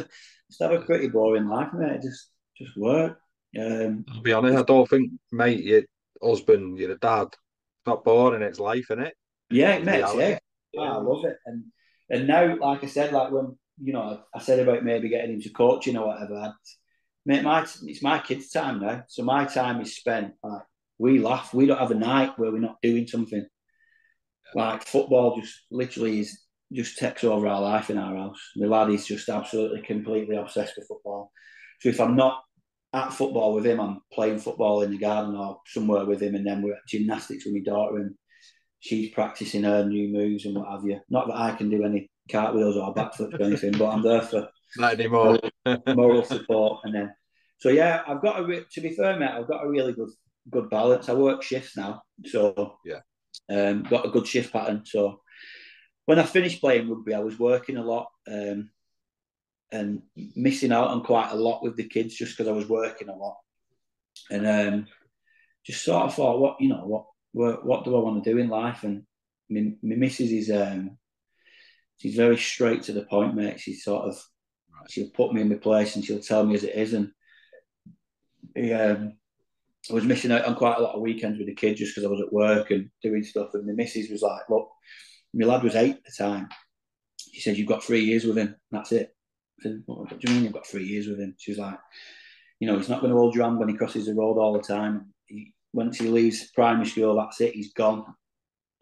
a pretty boring life, mate. Just work.
I'll be honest, I don't think, mate, your husband, your dad, it's not boring, it's life, innit?
Yeah,
It's
mate.
reality.
Yeah, I love it. And now, like I said, like when I said about maybe getting into coaching or whatever. Mate, it's my kids' time now. So my time is spent, like, we laugh. We don't have a night where we're not doing something. Like, football just literally just takes over our life in our house. My lad is just absolutely completely obsessed with football. So if I'm not at football with him, I'm playing football in the garden or somewhere with him, and then we're at gymnastics with my daughter, and she's practicing her new moves and what have you. Not that I can do any cartwheels or backflips or anything, but I'm there for
Not anymore.
moral support. And then, so yeah, I've got to be fair, mate, I've got a really good balance. I work shifts now, so
Yeah.
Got a good shift pattern. So when I finished playing rugby, I was working a lot and missing out on quite a lot with the kids just because I was working a lot. And just sort of thought, what do I want to do in life? And my missus is she's very straight to the point, mate. She'll put me in my place and she'll tell me as it is. And I was missing out on quite a lot of weekends with the kids just because I was at work and doing stuff. And my missus was like, look, my lad was 8 at the time. She said, you've got 3 years with him. That's it. I said, what do you mean you've got 3 years with him? She was like, he's not going to hold your hand when he crosses the road all the time. Once he leaves primary school, that's it. He's gone.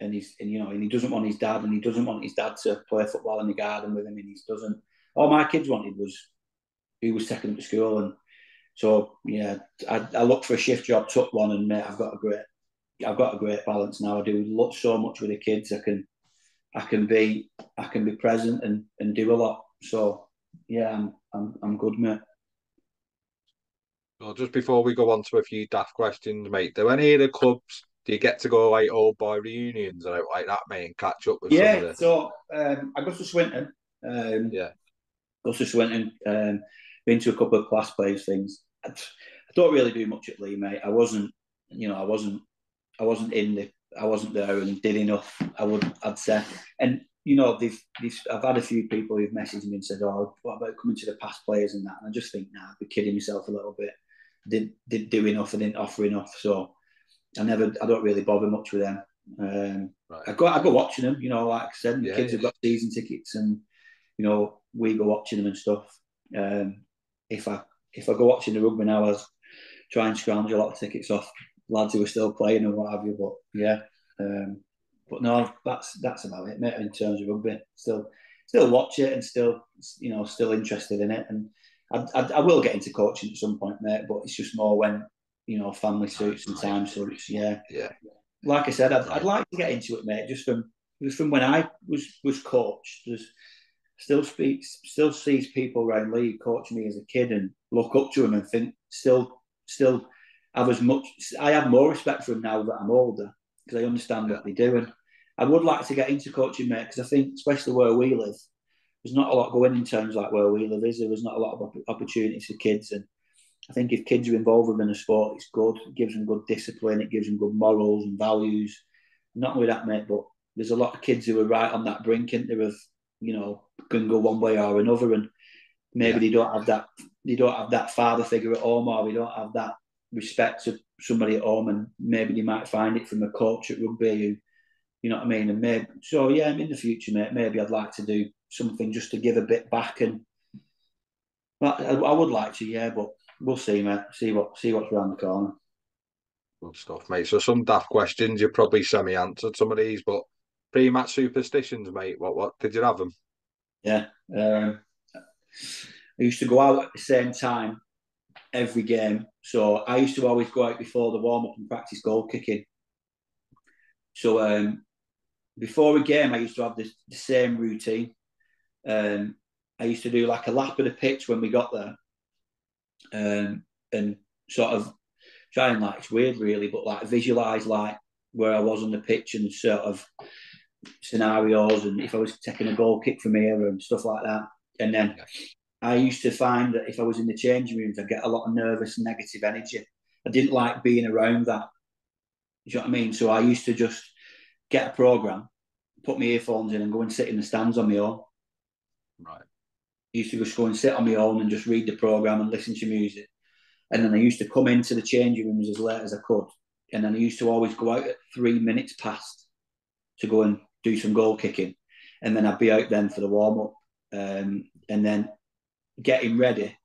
And he doesn't want his dad, and he doesn't want his dad to play football in the garden with him, and he doesn't. All my kids wanted was he was taking him to school, and So yeah, I looked for a shift job, took one, and mate, I've got a great balance now. I do so much with the kids. I can be present and do a lot. So yeah, I'm good, mate.
Well, just before we go on to a few daft questions, mate, do any of the clubs do you get to go like old boy reunions or out like that, mate, and catch up with some of
Yeah,
the
so I go to Swinton.
yeah,
Go to Swinton. Been to a couple of class plays things. I don't really do much at Leigh, mate. I wasn't, you know, I wasn't in the, I wasn't there and did enough. I'd say, and you know, I've had a few people who've messaged me and said, "Oh, what about coming to the past players and that?" And I just think, nah, I'd be kidding myself a little bit. Did do enough. I didn't offer enough, so I don't really bother much with them.
right.
I go watching them. You know, like I said, the
Yeah,
kids
yeah.
have got season tickets, and you know, we go watching them and stuff. Um, if I go watching the rugby now, I try and scrounge a lot of tickets off lads who are still playing and what have you. But yeah, but no, that's about it, mate. In terms of rugby, still watch it and still interested in it. And I will get into coaching at some point, mate. But it's just more when family suits and time suits. Yeah,
Yeah,
like I said, I'd
right.
like to get into it, mate. Just from when I was coached, there's still sees people around Leigh coach me as a kid and look up to him and think still have as much. I have more respect for him now that I'm older because I understand
Yeah,
what they do. And I would like to get into coaching, mate, because I think especially where we live, there's not a lot going in terms like where we live is. There's not a lot of opportunities for kids, and I think if kids are involved within a sport, it's good. It gives them good discipline. It gives them good morals and values. Not only that, mate, but there's a lot of kids who are right on that brink, and they of can go one way or another, and maybe
yeah,
they don't have that. They don't have that father figure at home, or they don't have that respect of somebody at home, and maybe they might find it from a coach at rugby who, you know what I mean. And maybe so, yeah. In the future, mate, maybe I'd like to do something just to give a bit back, and I would like to, yeah. But we'll see, mate. See what's around the corner.
good stuff, mate. So some daft questions you probably semi-answered some of these, but pre-match superstitions, mate. What did you have them?
Yeah. I used to go out at the same time every game. So I used to always go out before the warm up and practice goal kicking. So before a game, I used to have the same routine. I used to do like a lap of the pitch when we got there, and sort of try and it's weird really, but like visualize like where I was on the pitch and sort of scenarios, and if I was taking a goal kick from here and stuff like that. And then
Yeah,
I used to find that if I was in the changing rooms, I'd get a lot of nervous, negative energy. I didn't like being around that. You know what I mean? So I used to just get a program, put my earphones in, and go and sit in the stands on my own.
right.
I used to just go and sit on my own and just read the program and listen to music. And then I used to come into the changing rooms as late as I could. And then I used to always go out at 3 minutes past to go and do some goal kicking. And then I'd be out then for the warm up. And then getting ready.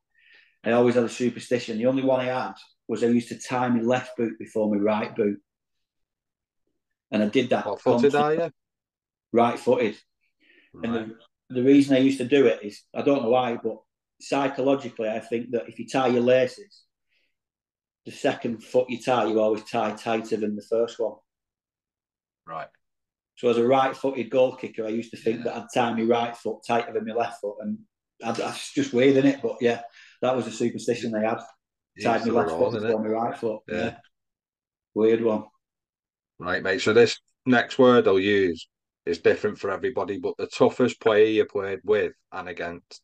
I always had a superstition. The only one I had was I used to tie my left boot before my right boot. And I did that
What footed are
constantly,
you?
right footed. And
Right.
the reason I used to do it is, I don't know why, but psychologically, I think that if you tie your laces, the second foot you tie, you always tie tighter than the first one.
Right.
So as a right-footed goal kicker, I used to think
Yeah.
that I'd tie my right foot tighter than my left foot, and that's just weird, isn't it? But yeah, that was a superstition they had. Tied
Each
my
to their
left foot
own, innit?
before my right foot.
Yeah.
Yeah, weird one.
Right, mate. So this next word I'll use is different for everybody, but the toughest player you played with and against.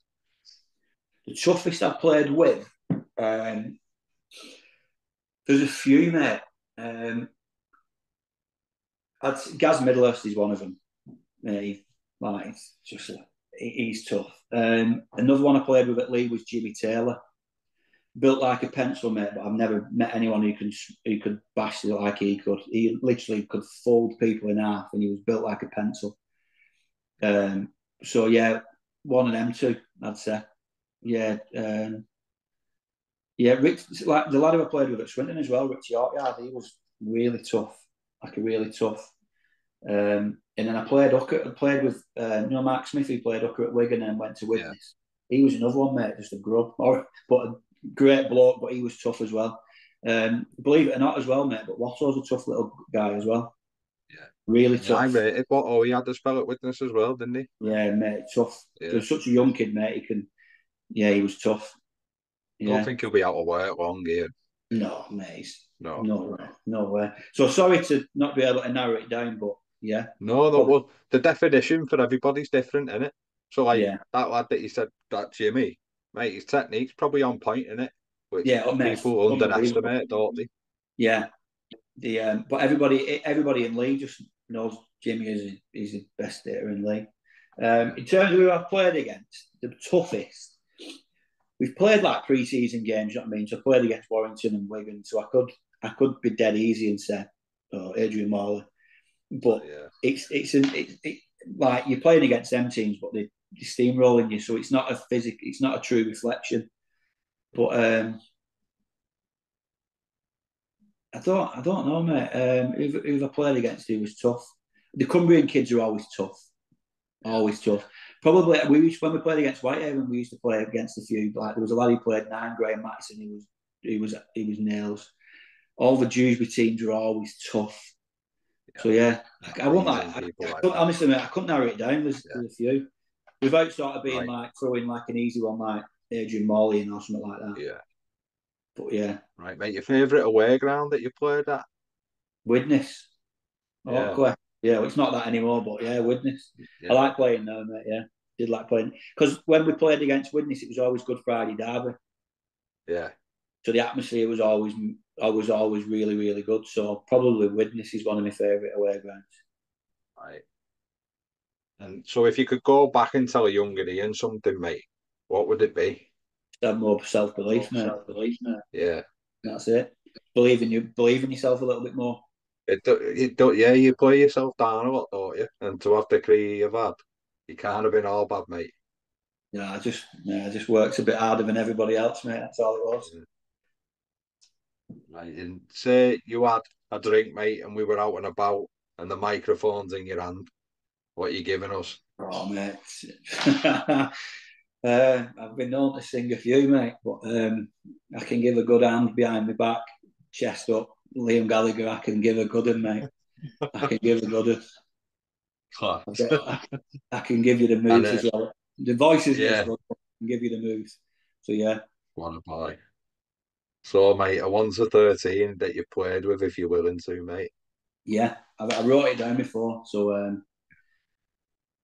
The toughest I've played with, um, there's a few, mate. Gaz Middlehurst is one of them. It's just he's tough. Another one I played with at Leigh was Jimmy Taylor. Built like a pencil, mate, but I've never met anyone who could bash it like he could. He literally could fold people in half, and he was built like a pencil. So yeah, one of them two, I'd say. Yeah, yeah. Rich, like the lad who I played with at Swinton as well, Rich Yorkyard, he was really tough, like a really tough. And then I played hooker. I played with Mark Smith, who played hooker at Wigan and went to
Yeah.
Widnes. He was another one, mate, just a grub. But great bloke, but he was tough as well. Believe it or not, as well, mate. But Wattle's a tough little guy as well.
Yeah.
Really
Yeah, I
tough.
rated what. Oh, he had the spell at witness as well, didn't he?
Yeah, mate, tough. For
Yeah.
such a young kid, mate, he can. Yeah, he was tough.
Don't
Yeah.
think he'll be out of work long here.
No, mate.
No.
No way. No way. So sorry to not be able to narrow it down, but yeah.
No, no,
Probably,
well, the definition for everybody's different, isn't it? So, like,
yeah.
that lad that you said, that Jimmy, mate, his technique's probably on point, in it? Which
Yeah, oh, mate,
people
unbelievable.
underestimate, don't they?
Yeah. But everybody in Leigh just knows Jimmy is the best hitter in Leigh.
Yeah.
In terms of who I've played against, the toughest. We've played like pre-season games, you know what I mean? So I played against Warrington and Wigan, so I could be dead easy and say, oh, Adrian Morley.
Oh,
But
yeah.
like you're playing against them teams, but they're steamrolling you, so it's not a true reflection. But I don't know, mate. Who I played against who was tough. The Cumbrian kids are always tough.
Yeah.
Always tough. Probably when we played against Whitehaven, we used to play against a few. Like there was a lad who played 9, Graham Matson. He was nails. All the Dewsbury teams are always tough.
Yeah.
So yeah, I won't like.
Amazing people
I
like
couldn't,
that.
honestly, mate, I couldn't narrow it down.
Yeah.
There's a few without sort of being
Right.
like throwing like an easy one like Adrian Morley or something like that.
Yeah.
But yeah,
Right, mate. Your favourite away ground that you played at?
Widnes.
Yeah.
Awkward. Yeah, well, it's not that anymore, but yeah, Widnes. I
Yeah.
like playing there, mate. Yeah, did like playing because when we played against Widnes, it was always Good Friday derby.
Yeah.
So the atmosphere was always really, really good. So probably Widnes is one of my favourite away grounds.
Right. And so if you could go back and tell a younger Ian something, mate, what would it be?
Have more self belief, mate.
Yeah.
That's it. Believe in yourself a little bit more.
Yeah, you play yourself down a lot, don't you? And to have the career you've had, you can't have been all bad, mate.
I just worked a bit harder than everybody else, mate. That's all it was.
Yeah. Right. And say you had a drink, mate, and we were out and about, and the microphone's in your hand. What are you giving us?
Oh, mate. I've been known to sing a few, mate, but I can give a good hand behind my back, chest up. Liam Gallagher, I can give a good one, mate. I can give a good one.
Class.
I can give you the
And
moves as well. The voice isn't as
yeah,
good, but I can give you the moves. So, yeah.
what a boy. So, mate, a 1 to 13 that you played with, if you're willing to, mate.
Yeah, I wrote it down before, so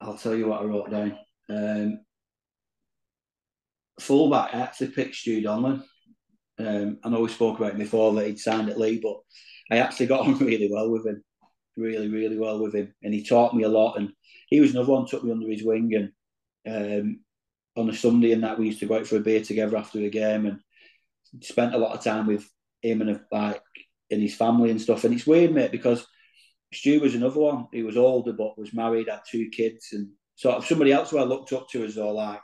I'll tell you what I wrote down. Fullback, I actually picked Stu Donlan. I know we spoke about him before that he'd signed at Leigh, but I actually got on really well with him, really, really well with him, and he taught me a lot. And he was another one took me under his wing, and on a Sunday and that we used to go out for a beer together after the game, and spent a lot of time with him and and his family and stuff. And it's weird, mate, because Stu was another one. He was older but was married, had 2 kids, and sort of somebody else who I looked up to as well, like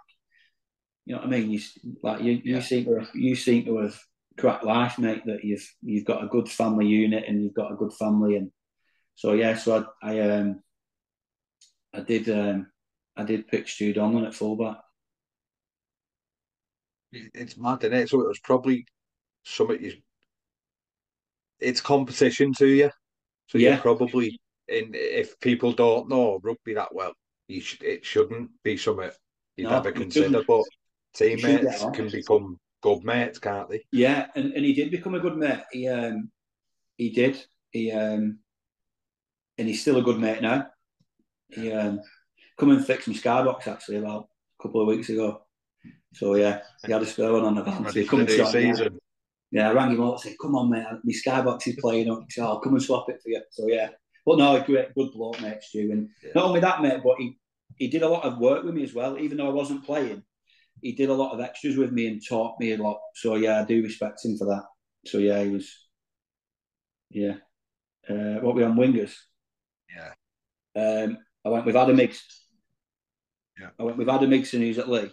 you know what I mean? You
Yeah.
seem to have cracked life, mate. That you've got a good family unit and you've got a good family, and so yeah. So I did pick Stu Donlan at fullback.
It's mad, isn't it? So it was probably something it's competition to you. So you're
Yeah,
probably if people don't know rugby that well, it shouldn't be something you'd
no,
ever
you
consider.
shouldn't.
But
You should get
teammates
on.
can become good mates, can't they?
Yeah, and he did become a good mate. He did. And he's still a good mate now.
Yeah.
He come and fixed my skybox actually about a couple of weeks ago. So yeah, he had a spare one on the van. So
Ready
he
for
come
the
and
new
sort it out.
season.
Yeah, I rang him up and said, "Come on, mate, my skybox is playing up." He said, "I'll come and swap it for you." So yeah, but no, great, good bloke, mate, Stu. And
Yeah.
not only that, mate, but he did a lot of work with me as well. Even though I wasn't playing, he did a lot of extras with me and taught me a lot. So yeah, I do respect him for that. So yeah, he was. Yeah, what we on wingers?
Yeah.
I went with Adam Higgs.
Yeah.
I went with Adam Higson, who's at Leigh.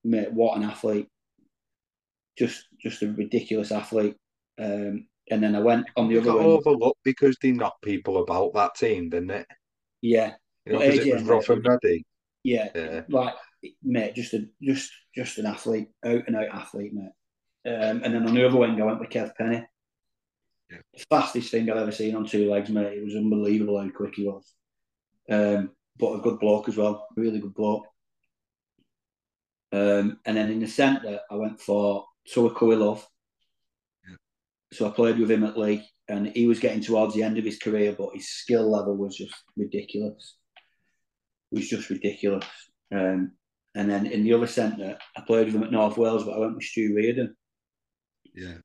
Mate, what an athlete! Just a ridiculous athlete. And then I went
It
on the
probably
other
got
wing.
overlooked because they knocked people about that team, didn't it?
Yeah,
You know,
but
because it
AJ,
was
mate,
rough and ready.
yeah,
Yeah.
like mate, just an athlete, out and out athlete, mate. And then on the other wing, I went with Kev Penny.
Yeah.
The fastest thing I've ever seen on two legs, mate. It was unbelievable how quick he was. But a good bloke as well, really good bloke. And then in the centre, I went for Tuakui Love.
Yeah.
So I played with him at Leigh, and he was getting towards the end of his career, but his skill level was just ridiculous. It was just ridiculous. And then in the other centre, I played with him at North Wales, but I went with Stu Reardon.
Yeah.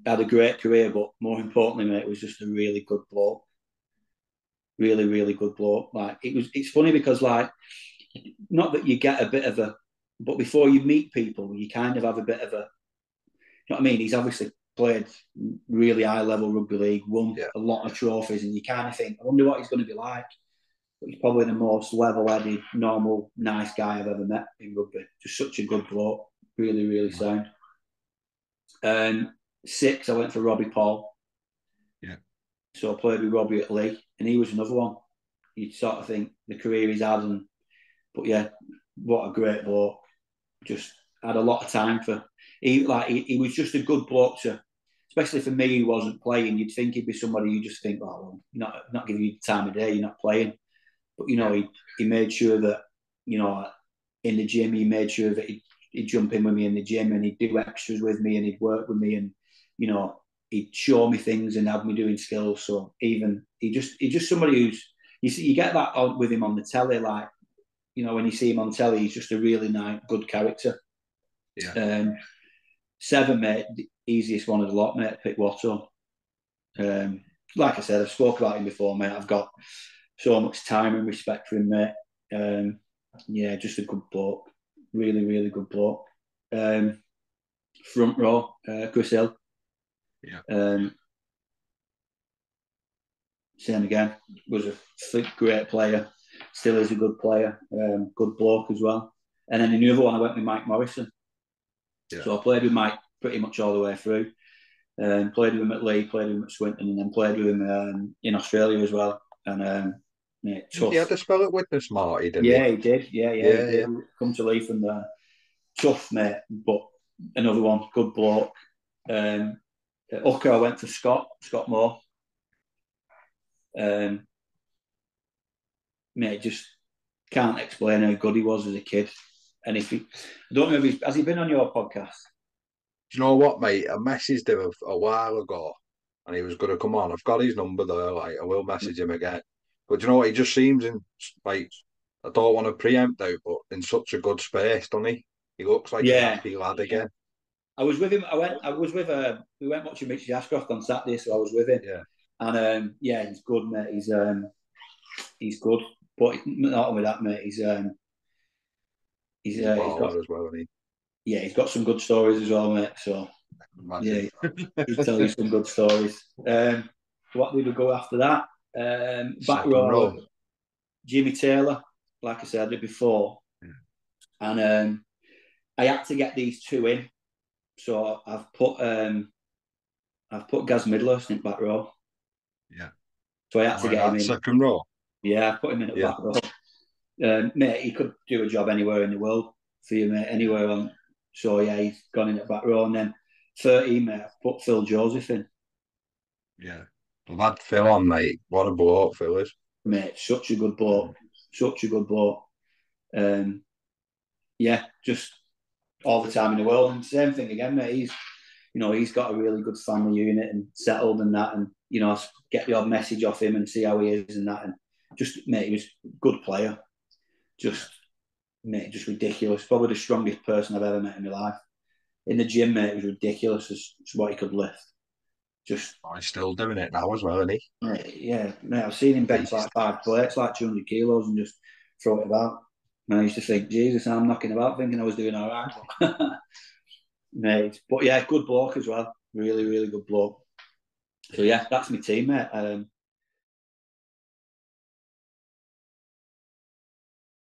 Had a great career, but more importantly, mate, it was just a really good bloke. Really, really good bloke. Like it's funny because like, not that you get a bit of a, but before you meet people, you kind of have a bit of a, you know what I mean? He's obviously played really high level rugby league, won a lot of trophies, and you kind of think, I wonder what he's going to be like. But he's probably the most level-headed, normal, nice guy I've ever met in rugby. Just such a good bloke. Really, really sound. 6, I went for Robbie Paul.
Yeah.
So I played with Robbie at Leigh, and he was another one. You'd sort of think the career he's had, but yeah, what a great bloke. Just had a lot of time for. He was just a good bloke to, especially for me, he wasn't playing. You'd think he'd be somebody you just think, well, not giving you the time of day, you're not playing. But he made sure that, in the gym, he made sure that he'd jump in with me in the gym, and he'd do extras with me, and he'd work with me, and he'd show me things and have me doing skills. So even he's just somebody who's, you get that with him on the telly, like, when you see him on telly, he's just a really nice, good character.
Yeah.
7, mate, the easiest one of the lot, mate, pick Watto. Like I said, I've spoke about him before, mate. I've got so much time and respect for him, mate. Just a good bloke. Really, really good bloke. Front row, Chris Hill.
Yeah.
Same again. Was a great player. Still is a good player. Good bloke as well. And then in the other one, I went with Mike Morrison. Yeah. So I played with Mike pretty much all the way through. Played with him at Leigh, played with him at Swinton, and then played with him in Australia as well. And tough.
He had to spell it Witness Marty, didn't
he? He did. Yeah, he did.
Yeah.
Come to Leigh from there. Tough, mate, but another one, good bloke. Hooker, I went for Scott Moore. Mate, just can't explain how good he was as a kid. And I don't know if has he been on your podcast?
Do you know what, mate? I messaged him a while ago, and he was going to come on. I've got his number there. Like, I will message him again. But do you know what? He just seems in, like, I don't want to preempt out, but in such a good space, doesn't he? He looks like a happy lad again.
I was with him. We went watching Mitch Ashcroft on Saturday, so I was with him.
Yeah.
And he's good, mate. He's good, but not only that, mate. He's got
as well, isn't he?
Yeah, he's got some good stories as well, mate. So
imagine.
Yeah, he'll tell you some good stories. What did we go after that? Back row, Jimmy Taylor, like I said, I did before.
Yeah.
And I had to get these two in. So I've put Gaz Midlerst in back row.
Yeah.
So I had to get him in.
Second row?
Yeah, I put him in at back row. Mate, he could do a job anywhere in the world for you, mate, anywhere on. So yeah, he's gone in at back row. And then 13, mate, I've put Phil Joseph in.
Yeah. I've had Phil on, mate. What a bloke Phil is.
Mate, such a good bloke. Such a good bloke. Just all the time in the world. And same thing again, mate. He's got a really good family unit and settled and that. And, I get the odd message off him and see how he is and that. And just, mate, he was a good player. Just ridiculous. Probably the strongest person I've ever met in my life. In the gym, mate, it was ridiculous as what he could lift. He's
still doing it now as well, isn't
he? Yeah, mate, I've seen him bench like 5 plates, like 200 kilos, and just throw it about. And I used to think, Jesus, I'm knocking about, thinking I was doing all right. Mate, but yeah, good bloke as well. Really, really good bloke. So yeah, that's my team, mate.